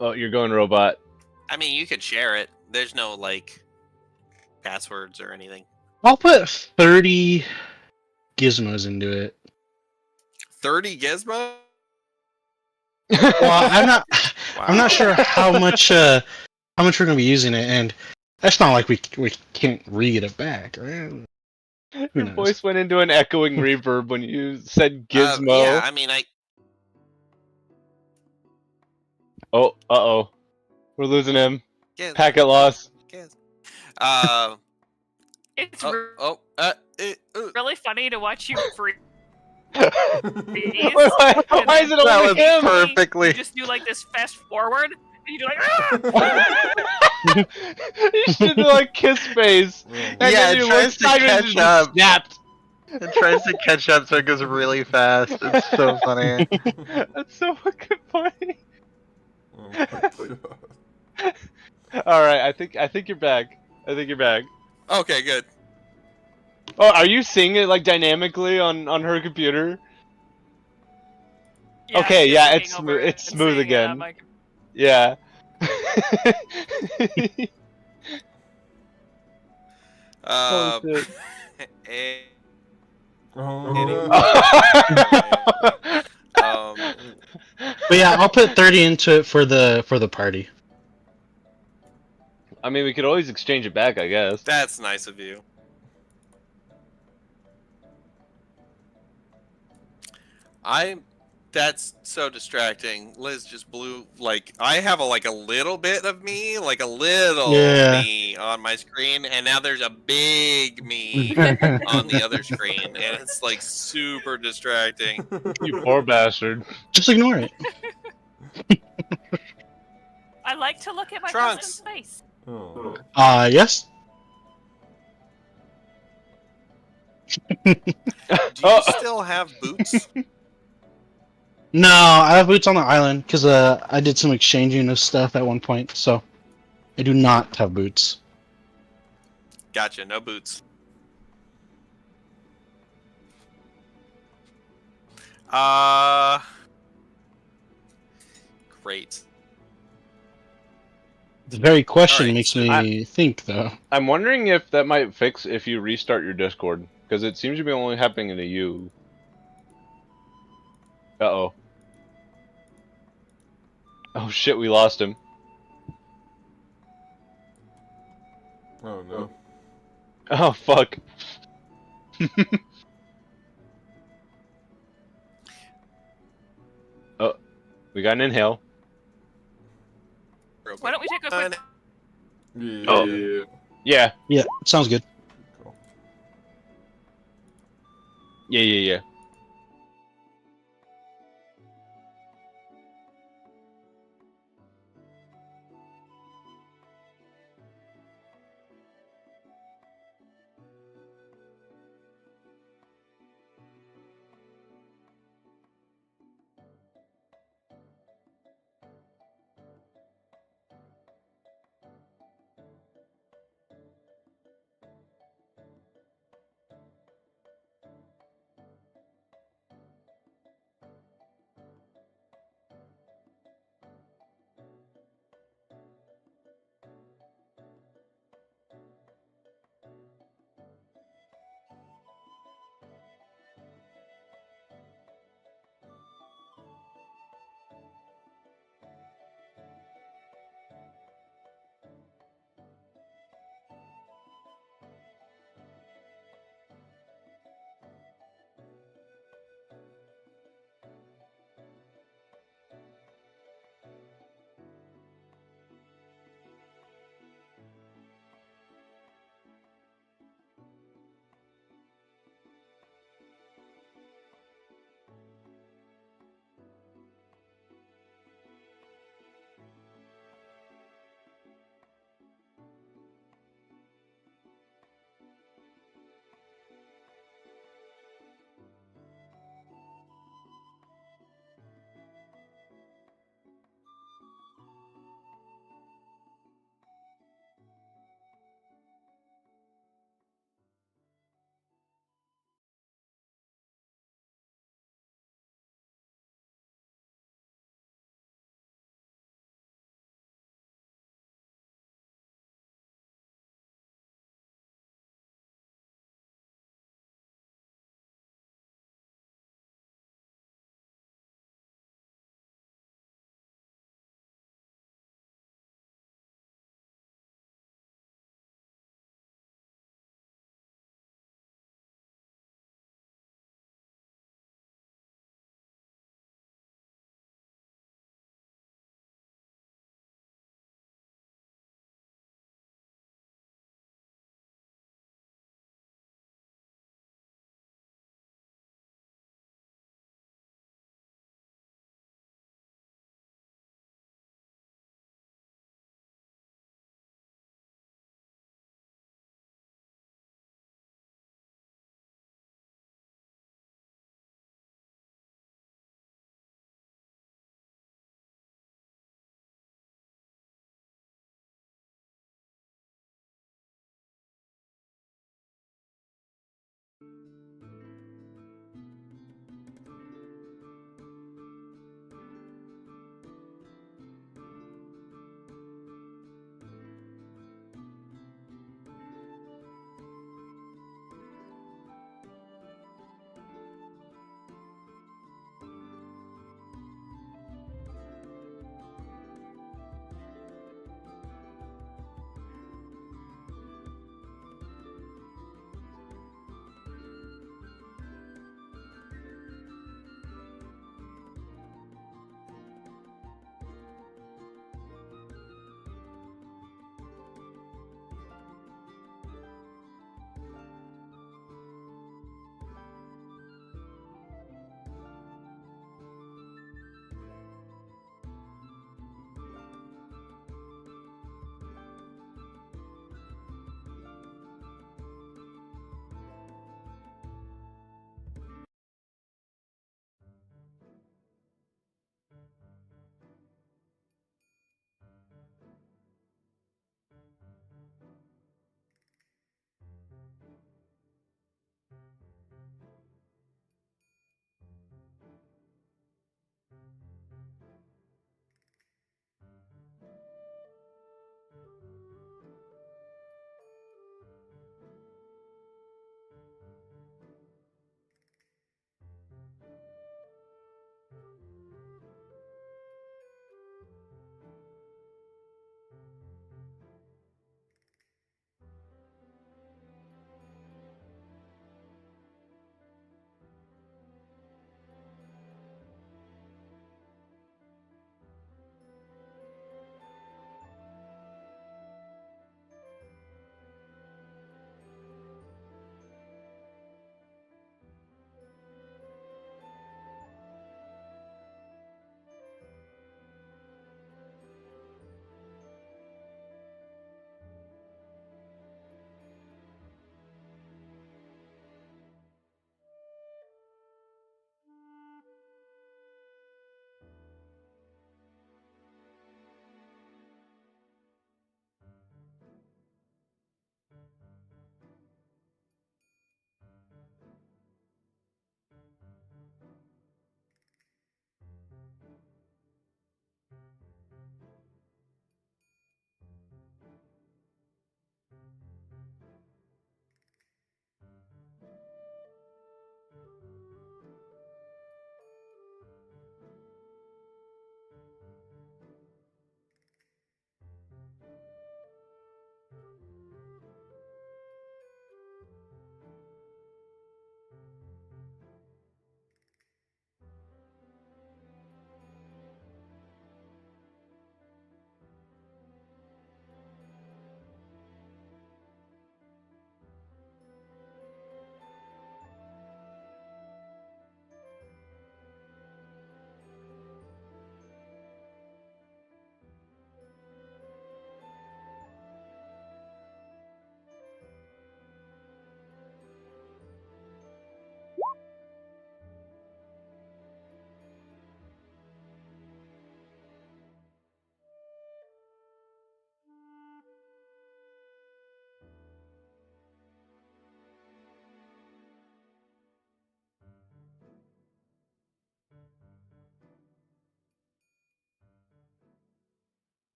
Oh, you're going robot. I mean, you could share it. There's no like passwords or anything. I'll put 30 gizmos into it. 30 gizmo? Well, I'm not. Wow. I'm not sure how much we're gonna be using it, and that's not like we can't re-get it back, right? Your voice went into an echoing reverb when you said gizmo. Yeah, I mean, Oh, uh-oh. We're losing him. Giz. Packet loss. Giz. It's really funny to watch you freeze. Why is it That only was him? perfectly. You just do like this fast forward, and you do like. You should do like kiss face. And Yeah, then it you tries look to sideways catch and just up. Snapped. It tries to catch up, so it goes really fast. It's so funny. That's so fucking funny. Oh my god. All right, I think you're back. I think you're back. Okay, good. Oh, are you seeing it like dynamically on her computer? Yeah, Okay, I'm just yeah, looking it's over smooth. it It's and smooth seeing it on again. my- Yeah. Holy shit. A- Oh Anyway. no. But yeah, I'll put 30 into it for the party. I mean, we could always exchange it back, I guess. That's nice of you. That's so distracting. Liz just blew like I have a little bit of me, like a little Yeah. me on my screen, and now there's a big me on the other screen, and it's like super distracting. You poor bastard. Just ignore it. I like to look at my Trunks. husband's face. Oh. Yes. Do you Oh. still have boots? No, I have boots on the island because I did some exchanging of stuff at one point, so I do not have boots. Gotcha, no boots. Great. The very question Alright, makes so- me think, though. I'm wondering if that might fix if you restart your Discord, because it seems to be only happening to you. Uh-oh. Oh shit, we lost him. Oh no. Oh fuck. Oh, we got an inhale. Why don't we take a quick... Yeah. Oh. Yeah, Yeah, sounds good. Cool. yeah.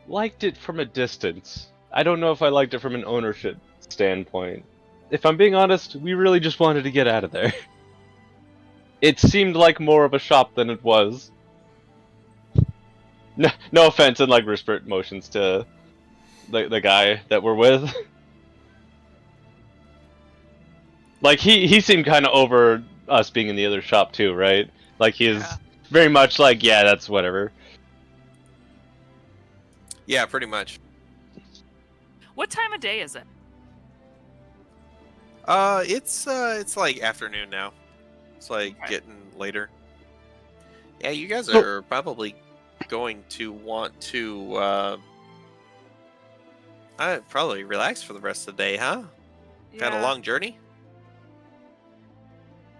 liked it from a distance. I don't know if I liked it from an ownership standpoint. If I'm being honest, we really just wanted to get out of there. It seemed like more of a shop than it was. No offense and like whispered motions to the guy that we're with. Like he seemed kind of over us being in the other shop too, right? Like he's very much like, yeah, that's whatever. Yeah, pretty much. What time of day is it? It's like afternoon now. It's like getting later. Yeah, you guys So- are probably going to want to probably relax for the rest of the day, huh? Got a long journey?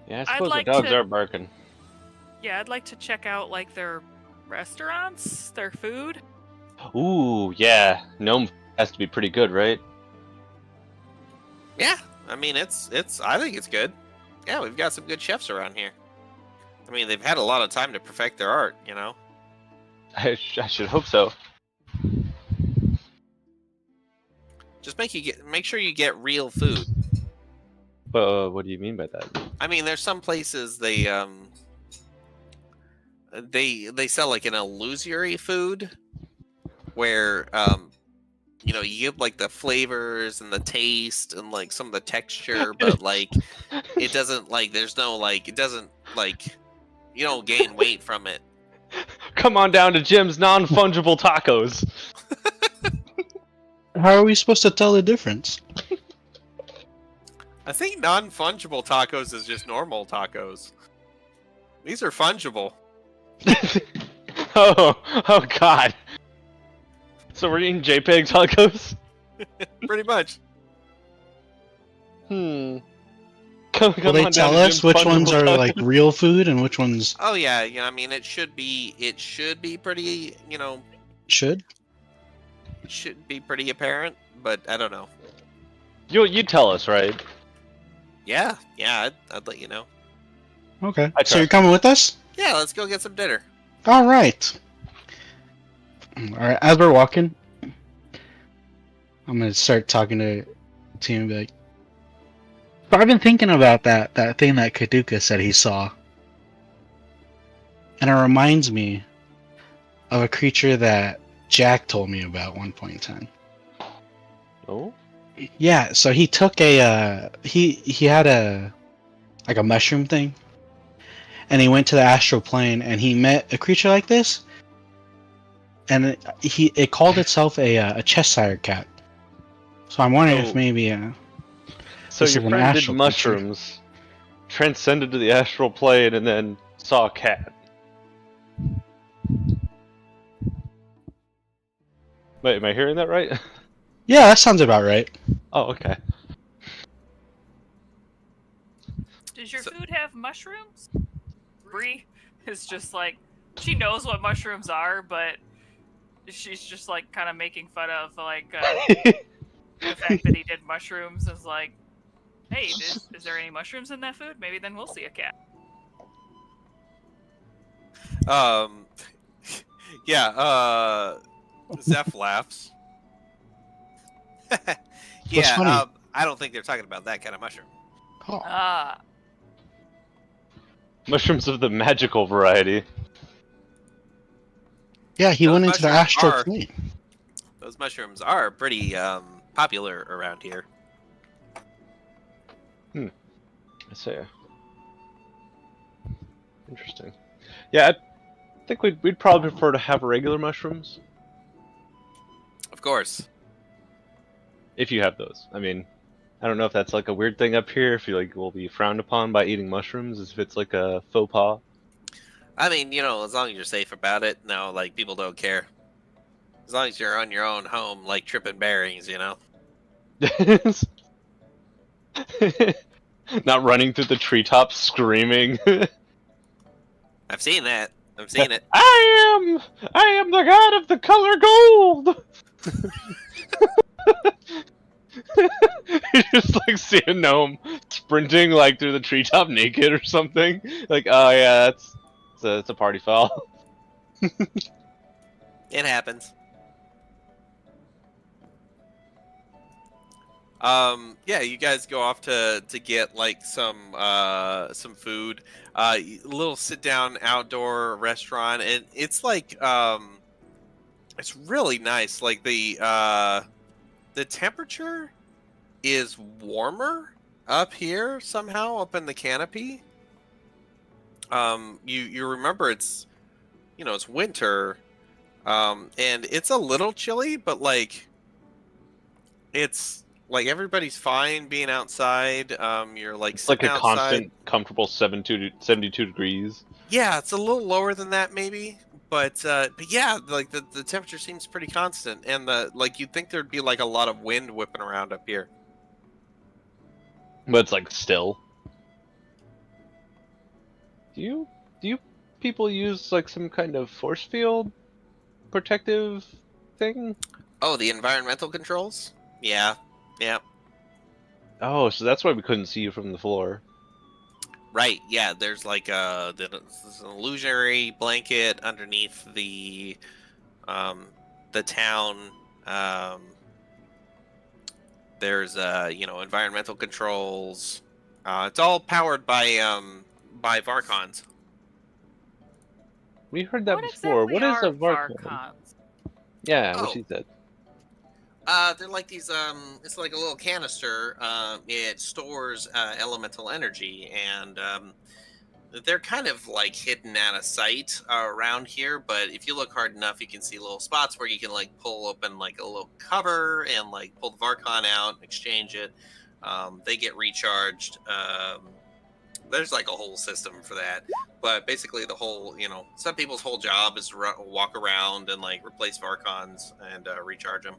Yeah, I I'd suppose like the dogs to- are barking. Yeah, I'd like to check out like their restaurants, their food. Ooh, yeah. Gnome has to be pretty good, right? Yeah. I mean, it's I think it's good. Yeah, we've got some good chefs around here. I mean, they've had a lot of time to perfect their art, you know? I should hope so. Just make sure you get real food. But what do you mean by that? I mean, there's some places they sell like an illusory food where you know, you get like the flavors and the taste and like some of the texture, but like it doesn't like there's no like it doesn't like you don't gain weight from it. Come on down to Jim's non-fungible tacos. How are we supposed to tell the difference? I think non-fungible tacos is just normal tacos. These are fungible. oh God. So we're eating JPEG tacos? Pretty much. Come Will they on down tell to us Jim's which Fungible ones are Tacos. like real food and which ones Oh yeah, I mean it should be pretty, you know, should? it should be pretty apparent, but I don't know. You tell us, right? Yeah, I'd let you know. Okay. I So you're trust coming with us? Yeah, let's go get some dinner. All right. All right. As we're walking, I'm gonna start talking to him and be like, "So I've been thinking about that thing that Kaduka said he saw, and it reminds me of a creature that Jack told me about one point in time. Oh? Yeah. So he took a he had a like a mushroom thing, and he went to the astral plane and he met a creature like this. And it called itself a Cheshire cat. So I'm wondering if maybe So This your is an friend did astral mushrooms, transcended to the astral plane, and then saw a cat. Wait, am I hearing that right? yeah, that sounds about right. Oh, okay. Does your So- food have mushrooms? Bree is just like she knows what mushrooms are, but she's just like kind of making fun of like the fact that he did mushrooms. Is like, hey, is there any mushrooms in that food? Maybe then we'll see a cat. Yeah, Zeph laughs. What's Yeah, funny? I don't think they're talking about that kind of mushroom. Oh. Ah, Mushrooms of the magical variety. Yeah, he Those went into the mushrooms astral are- plane. Those mushrooms are pretty popular around here. I see. Interesting. Yeah, I think we'd probably prefer to have regular mushrooms, Of course. if you have those. I mean, I don't know if that's like a weird thing up here, if you like will be frowned upon by eating mushrooms, if it's like a faux pas. I mean, you know, as long as you're safe about it, no, like, people don't care. As long as you're on your own home, like, tripping bearings, you know? Not running through the treetops screaming. I've seen that. I've seen it. I am the god of the color gold. You just like see a gnome sprinting like through the treetop naked or something. Like, oh yeah, it's a party foul. It happens. Yeah, you guys go off to get like some food, a little sit down outdoor restaurant, and it's like it's really nice. Like the temperature is warmer up here somehow up in the canopy. You remember it's it's winter, and it's a little chilly, but like it's like everybody's fine being outside. You're like It's like sitting a outside. constant, comfortable 72 degrees. Yeah, it's a little lower than that maybe, but yeah, like the temperature seems pretty constant, and like you'd think there'd be like a lot of wind whipping around up here. But it's like still. Do you people use like some kind of force field protective thing? Oh, the environmental controls? Yeah, yeah. Oh, so that's why we couldn't see you from the floor. Right, yeah, there's like there's an illusionary blanket underneath the town. There's environmental controls. It's all powered by Varkons. We heard that What before. exactly What is are a Varkon? Varkons? Yeah, what Oh. she said. They're like these it's like a little canister. It stores elemental energy, and they're kind of like hidden out of sight around here, but if you look hard enough you can see little spots where you can like pull open like a little cover and like pull the Varkon out and exchange it. They get recharged. There's like a whole system for that, but basically the whole some people's whole job is to walk around and like replace Varkons and recharge them.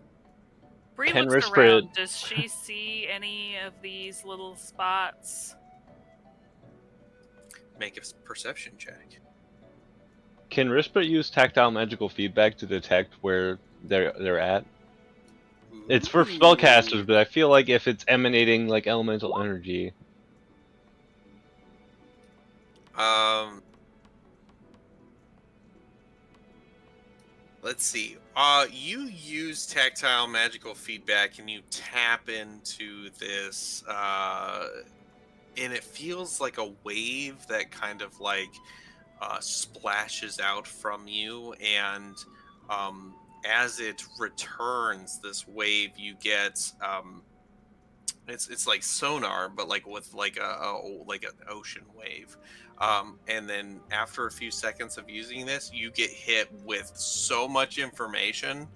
Bree Ken looks Risprit. around. Does she see any of these little spots? Make a perception check. Can Rispert use tactile magical feedback to detect where they're at? It's for spellcasters, but I feel like if it's emanating like elemental energy. Let's see. You use tactile magical feedback and you tap into this, and it feels like a wave that kind of like splashes out from you, and as it returns, this wave, you get it's like sonar, but like with like like an ocean wave. And then after a few seconds of using this, you get hit with so much information.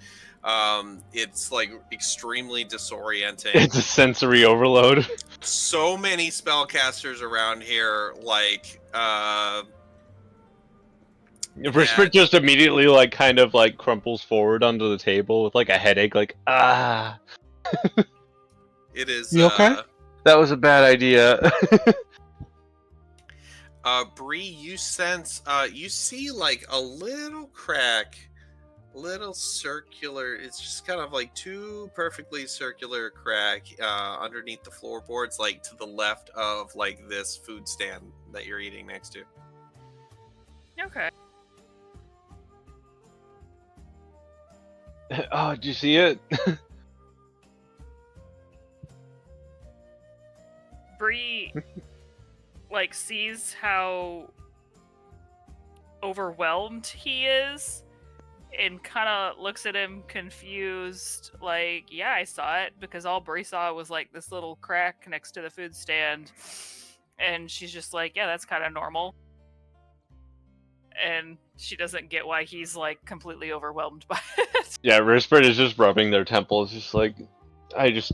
It's like extremely disorienting. It's a sensory overload. So many spellcasters around here, like Rispert just immediately like kind of like crumples forward onto the table with like a headache, like it is. You okay? That was a bad idea. Bree, you sense, you see like a little crack, little circular. It's just kind of like two perfectly circular crack underneath the floorboards, like to the left of like this food stand that you're eating next to. Okay. Oh, did you see it? Bree like sees how overwhelmed he is and kind of looks at him confused, like, yeah, I saw it, because all Bree saw was like this little crack next to the food stand, and she's just like, yeah, that's kind of normal. And she doesn't get why he's like completely overwhelmed by it. Yeah, Rispert is just rubbing their temples, just like, I just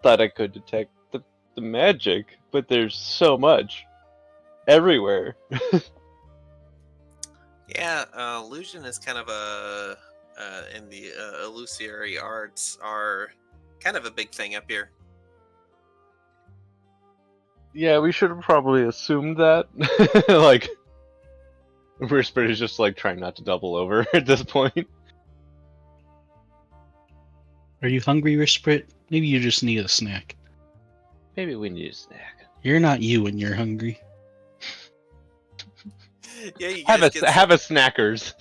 thought I could detect the magic, but there's so much everywhere. Yeah, illusion is kind of a in the illusory arts are kind of a big thing up here. Yeah, we should have probably assumed that. Like, Rispert is just like trying not to double over at this point. Are you hungry, Risprit? Maybe you just need a snack. Maybe we need a snack. You're not you when you're hungry. Yeah, you Have guys a snackers.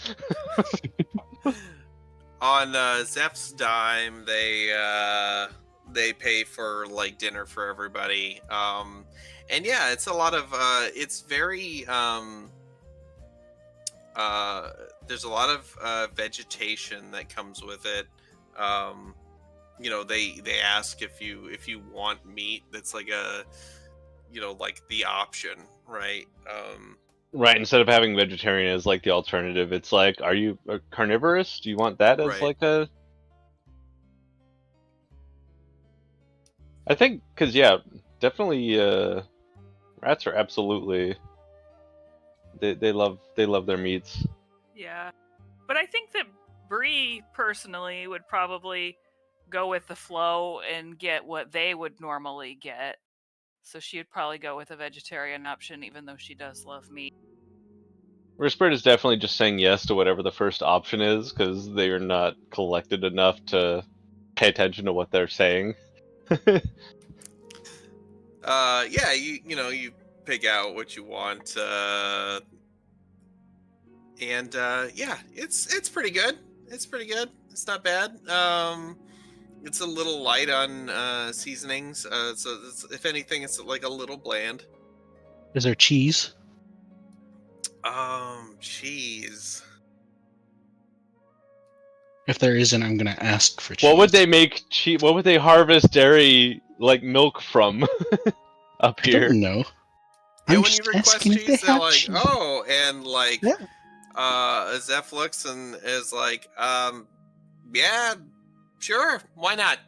on Zeph's dime, they pay for like dinner for everybody. And yeah, it's a lot of it's very there's a lot of vegetation that comes with it. You know, they ask if you want meat. That's like a, you know, like the option, right? Right, instead of having vegetarian as like the alternative, it's like, are you a carnivorous? Do you want that as Right. like a... I think, because yeah, definitely rats are absolutely... They love their meats. Yeah. But I think that Bree personally would probably go with the flow and get what they would normally get. So she would probably go with a vegetarian option, even though she does love meat. Whispered is definitely just saying yes to whatever the first option is, because they are not collected enough to pay attention to what they're saying. Yeah, you know, you pick out what you want, and yeah, it's pretty good. It's pretty good. It's not bad. It's a little light on seasonings. So if anything, it's like a little bland. Is there cheese? Cheese. If there isn't, I'm gonna ask for cheese. What would they make cheese? What would they harvest dairy like milk from up I here? don't know. Yeah, I'm when you just request asking if they cheese, they're have like, cheese. oh, and like, Yeah. Zeph looks and is like, yeah, sure, why not?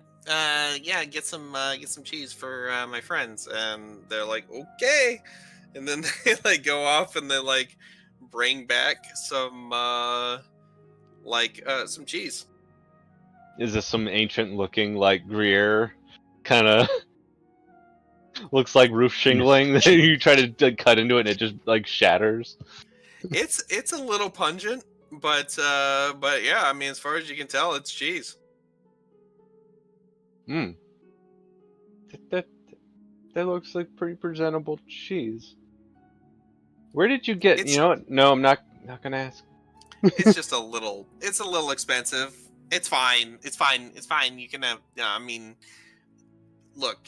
Yeah, get some cheese for my friends, and they're like, okay, and then they like go off and they like bring back some some cheese. Is this some ancient looking like Gruyere kind of looks like roof shingling that you try to cut into it and it just like shatters? It's a little pungent, but yeah, I mean, as far as you can tell, it's cheese. Hmm. That looks like pretty presentable cheese. Where did you get? It's- You know what? No, I'm not gonna ask. It's just a little expensive. It's fine. It's fine. You can have, I mean, look,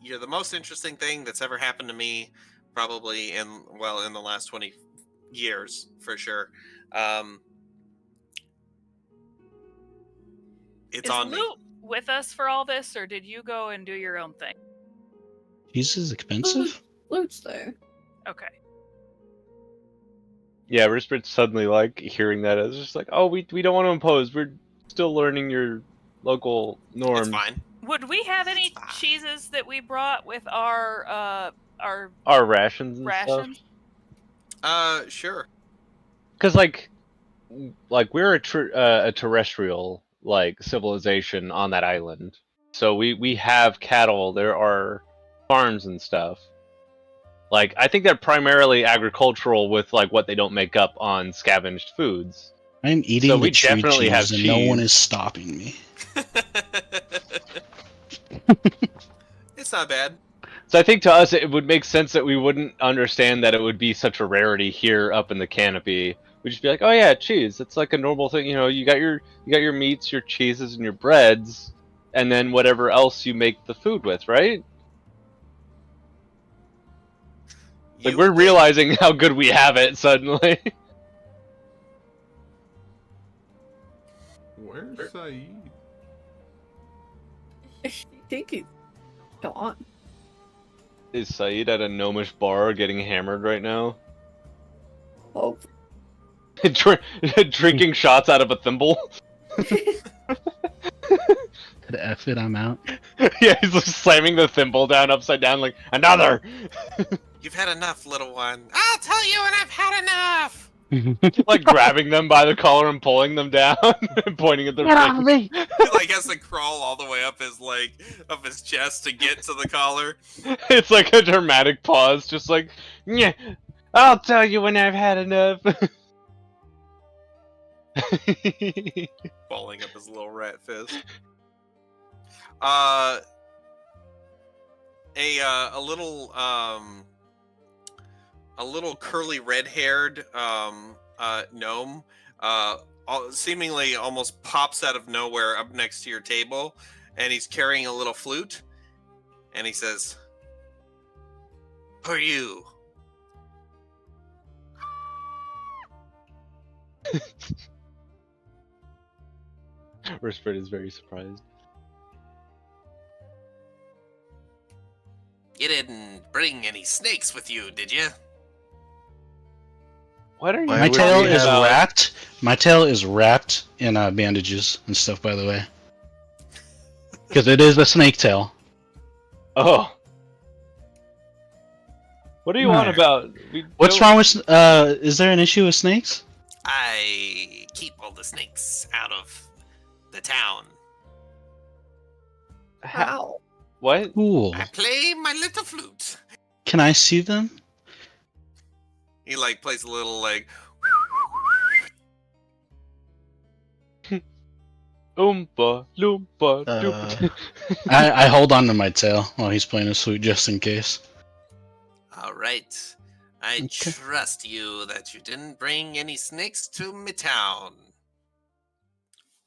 you're the most interesting thing that's ever happened to me, probably in the last 20 years for sure. It's Is on me. Luke with us for all this, or did you go and do your own thing? Cheese is expensive? Luke's there. Okay. Yeah, Rispert's suddenly like hearing that as just like, oh, we don't want to impose. We're still learning your local norms. It's fine. Would we have any It's fine. cheeses that we brought with our Our rations and rations? stuff. Sure. Because like we're a terrestrial like civilization on that island, so we have cattle. There are farms and stuff. Like I think they're primarily agricultural with like what they don't make up on scavenged foods. I'm eating So the we tree definitely have cheese and no one cheese. is stopping me. It's not bad. So I think to us it would make sense that we wouldn't understand that it would be such a rarity here up in the canopy. We'd just be like, oh yeah, cheese. It's like a normal thing. You know, you got your meats, your cheeses, and your breads, and then whatever else you make the food with, right? Like You we're would realizing how good we have it suddenly. Where's Saeed? I think he's gone. Is Saeed at a gnomish bar getting hammered right now? Oh, Drinking shots out of a thimble? To F it, I'm out. Yeah, he's just slamming the thimble down upside down like, another! You've had enough, little one. I'll tell you when I've had enough. Like grabbing them by the collar and pulling them down and pointing at their face. me! He like has to crawl all the way up his chest to get to the collar. It's like a dramatic pause, just like, yeah, I'll tell you when I've had enough. Balling up his little rat fist. A little curly red-haired gnome seemingly almost pops out of nowhere up next to your table, and he's carrying a little flute, and he says, "Who are you?" Whispered is very surprised. You didn't bring any snakes with you, did you? What are you? My My talking tail is about? wrapped. My tail is wrapped in bandages and stuff. By the way, because it is a snake tail. Oh. What do you want Right. about? What's wrong with? Is there an issue with snakes? I keep all the snakes out of the town. How? What? Cool. I play my little flute. Can I see them? He like plays a little like Oompa loompa doompa. I hold on to my tail while he's playing his flute just in case. all right. I Okay. trust you that you didn't bring any snakes to me town.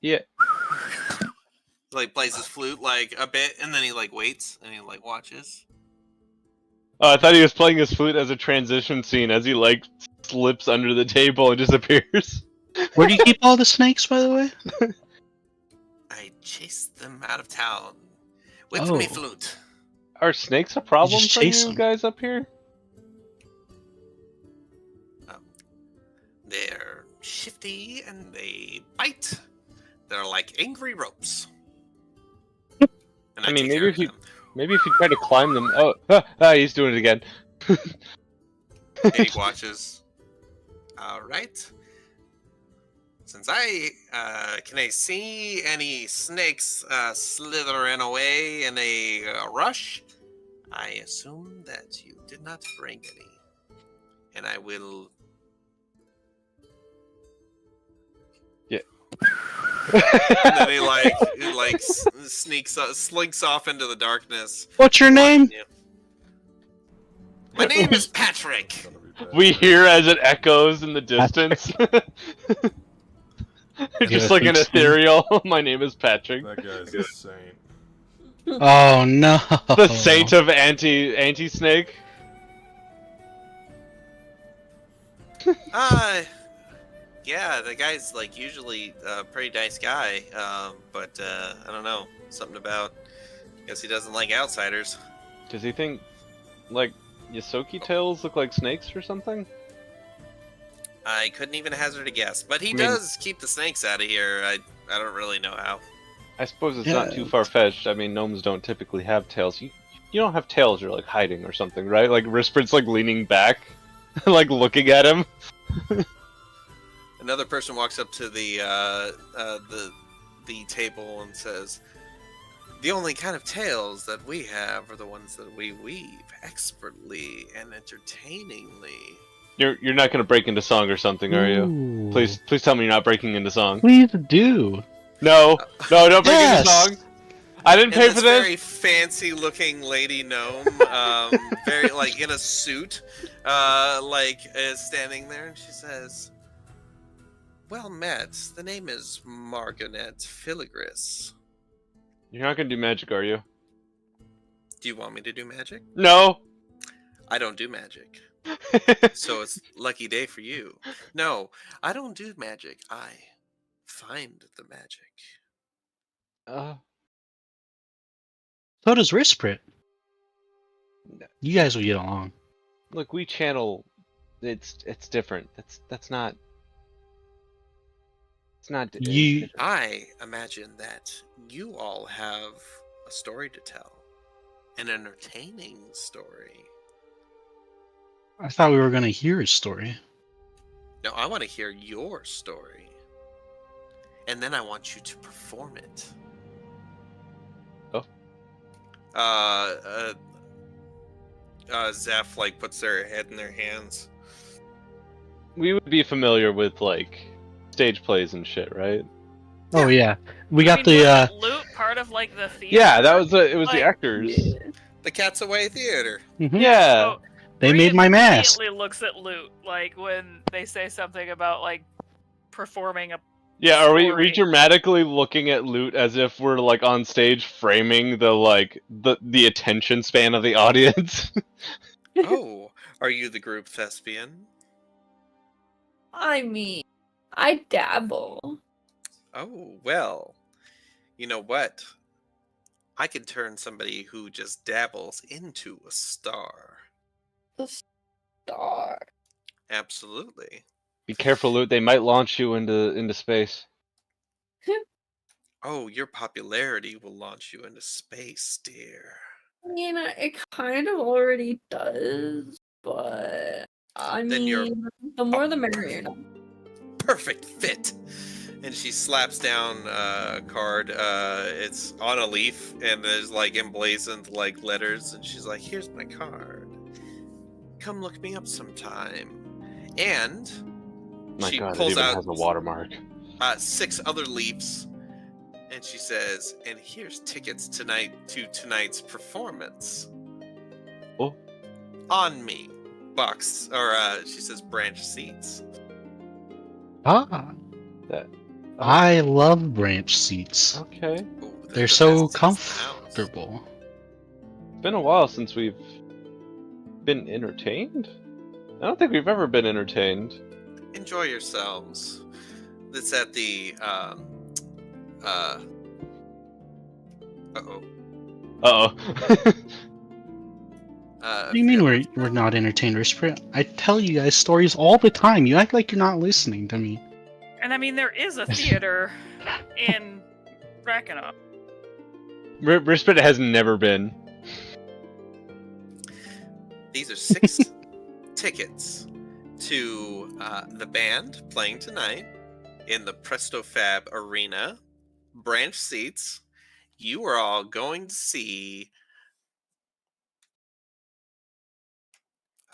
Yeah. Like plays his flute like a bit, and then he like waits and he like watches. Oh, I thought he was playing his flute as a transition scene as he like slips under the table and disappears. Where do you keep all the snakes, by the way? I chased them out of town with Oh. me flute. Are snakes a problem just for chase you them. guys up here? They're shifty and they bite. They're like angry ropes. And I mean, take maybe care if of you- them. Maybe if you try to climb them. Oh, he's doing it again. And he watches. All right. Since can I see any snakes slithering away in a rush? I assume that you did not bring any, and I will. Yeah. And then he slinks off into the darkness. What's your name? watching you. My name is Patrick. Gonna be bad. We hear as it echoes in the distance. Just like an Yes, ethereal. My name is Patrick. That guy's a saint. Oh no. The saint of anti-snake. Yeah, the guy's like usually a pretty nice guy, but I don't know, something about. Guess he doesn't like outsiders. Does he think like Yosoki tails look like snakes or something? I couldn't even hazard a guess, but he I mean- does keep the snakes out of here. I don't really know how. I suppose it's not Yeah. too far-fetched. I mean, gnomes don't typically have tails. You don't have tails, you're like hiding or something, right? Like Rispert's like leaning back, like looking at him. Another person walks up to the table and says, "The only kind of tales that we have are the ones that we weave expertly and entertainingly." You're not gonna break into song or something, are you? Ooh. Please tell me you're not breaking into song. Please do. No, don't break Yes. into song. I didn't And pay this for this. very fancy-looking lady gnome, very like in a suit, is standing there, and she says, "Well met. The name is Margonet Filigris. You're not gonna do magic, are you? Do you want me to do magic? No. I don't do magic, so it's lucky day for you. No, I don't do magic. I find the magic." So does Risprit. You guys will get along. Look, we channel. It's different. That's not. It's not. You I imagine that you all have a story to tell, an entertaining story. I thought we were gonna hear his story. No, I want to hear your story, and then I want you to perform it. Oh. Zeph like puts their head in their hands. We would be familiar with like stage plays and shit, right? Oh yeah, we got I mean, the. wasn't loot part of like the theater. Yeah, that was it. Was the Like- actors. The Cat's Away Theater. Mhm. Yeah. So They Bree made my mask. Immediately looks at loot like when they say something about like performing a Yeah, are we story. dramatically looking at loot as if we're like on stage framing the attention span of the audience? Oh, are you the group thespian? I mean, I dabble. Oh, well, you know what? I can turn somebody who just dabbles into a star. The star. Absolutely. Be careful, loot. They might launch you into space. Oh, your popularity will launch you into space, dear. You know, it kind of already does, but I Then you're mean, the more the merrier. perfect fit. And she slaps down a card. It's on a leaf, and there's like emblazoned like letters. And she's like, "Here's my card. Come look me up sometime." And My she God, it pulls even out has a watermark. 6 other leaves, and she says, "And here's tickets tonight to tonight's performance." Oh. On me, box, or she says, branch seats. Ah, That. I love branch seats. Okay. Ooh, They're the so best seats in the house. comfortable. It's been a while since we've been entertained. I don't think we've ever been entertained. Enjoy yourselves. That's at the uh-oh. Uh-oh. What do you mean we're not entertained, Whisper? I tell you guys stories all the time. You act like you're not listening to me. And I mean, there is a theater in Rakanoff. Rispit has never been. These are 6 tickets to the band playing tonight in the Presto Fab Arena. Branch seats. You are all going to see.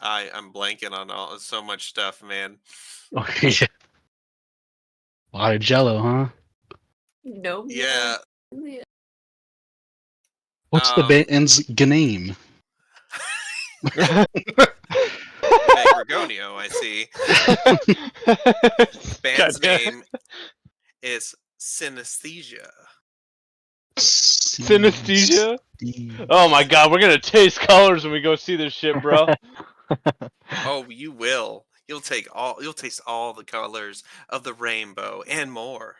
I'm blanking on so much stuff, man. Okay. A lot of Jello, huh? No. Yeah. What's the band's name? Dragonio, I see. Band's name is Synesthesia. Synesthesia? Oh my God, we're gonna taste colors when we go see this shit, bro. Oh, you will. You'll taste all the colors of the rainbow and more.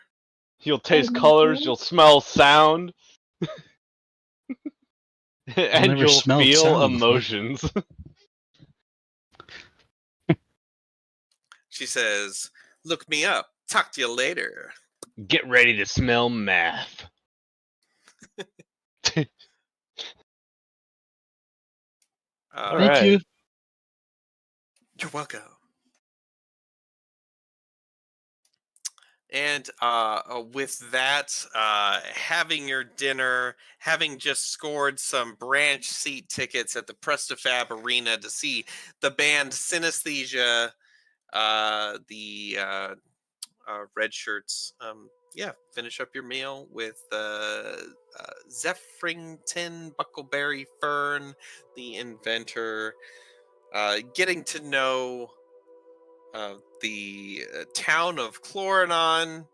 You'll taste colors, you'll smell sound, and never you'll smelled feel sound before. emotions. She says, "Look me up. Talk to you later." Get ready to smell math. All Thank right. you. You're welcome. And with that, having your dinner, having just scored some branch seat tickets at the Prestafab Arena to see the band Synesthesia, the red shirts, finish up your meal with Zeffrington Buckleberry Fern, the inventor, getting to know the town of Chloranon,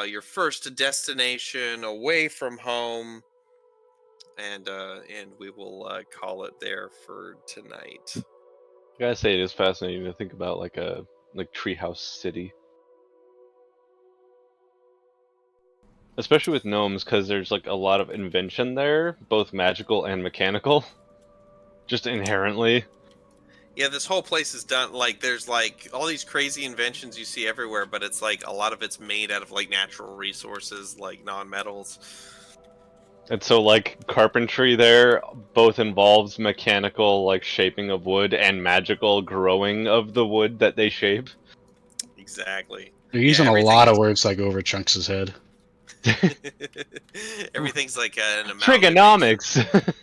your first destination away from home, and we will call it there for tonight. I gotta say, it is fascinating to think about like Treehouse City, especially with gnomes, because there's like a lot of invention there, both magical and mechanical, just inherently. Yeah, this whole place is done like there's like all these crazy inventions you see everywhere, but it's like a lot of it's made out of like natural resources, like non-metals. And so like carpentry there both involves mechanical like shaping of wood and magical growing of the wood that they shape. Exactly. They're using a lot of words like over Chunks' head. Everything's like an Trigonomics.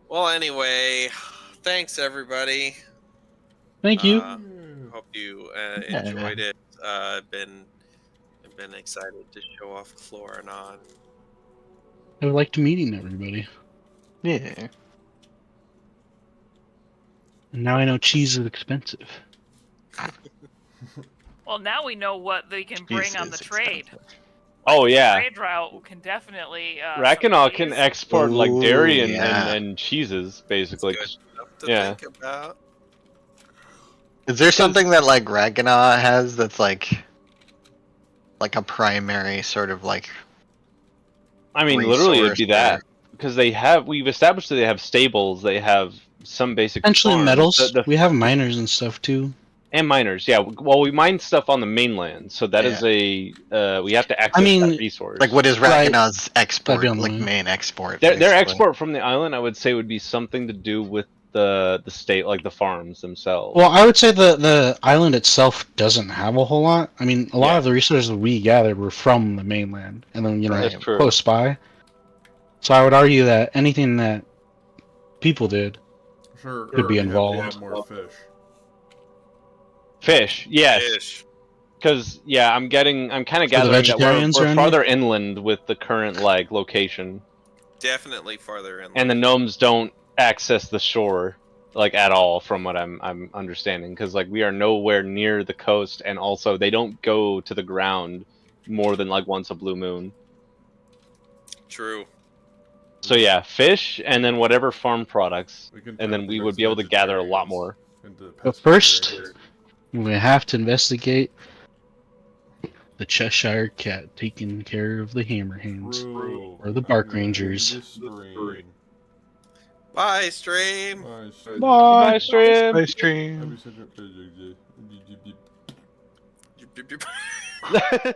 Well, anyway, thanks everybody. Thank you. Hope you enjoyed it. I've been excited to show off Chloranon. I liked meeting everybody. Yeah. And now I know cheese is expensive. Well, now we know what they can bring on the Jesus, trade. Oh The yeah, trade route can definitely. Rackinaw can export like Ooh, dairy yeah. and cheeses, basically. Good stuff to Yeah. think about. Is there something that like Ragnar has that's like a primary sort of like I mean, literally, it'd resource be that because we've established that they have stables, they have some basic Potentially farms, metals. We have miners and stuff too. and miners. Yeah, well, we mine stuff on the mainland, so that is we have to access that resource. like what is Right. Ragnar's export, That'd be on the like line. main export? Their basically? export from the island, I would say, would be something to do with the state, like the farms themselves. Well, I would say the island itself doesn't have a whole lot. I mean, a lot of the resources we gathered were from the mainland, and then That's true. close by. So I would argue that anything that people did Sure. could be we have to involved. add more fish. Fish, yes. Fish. Because I'm kind of the gathering that vegetarians we're around farther inland with the current like location, Definitely farther in. and the gnomes don't access the shore like at all, from what I'm understanding. Because like we are nowhere near the coast, and also they don't go to the ground more than like once a blue moon. True. So yeah, fish, and then whatever farm products, We can and then turn we those would be able to gather a lot more. vegetarians into But first, pescatarians. we have to investigate the Cheshire Cat taking care of the Hammerhands. True. Or the Bark I'm gonna end Rangers. this stream. Bye, stream. Bye, Bye. Bye, stream. Ice cream. Have you said your-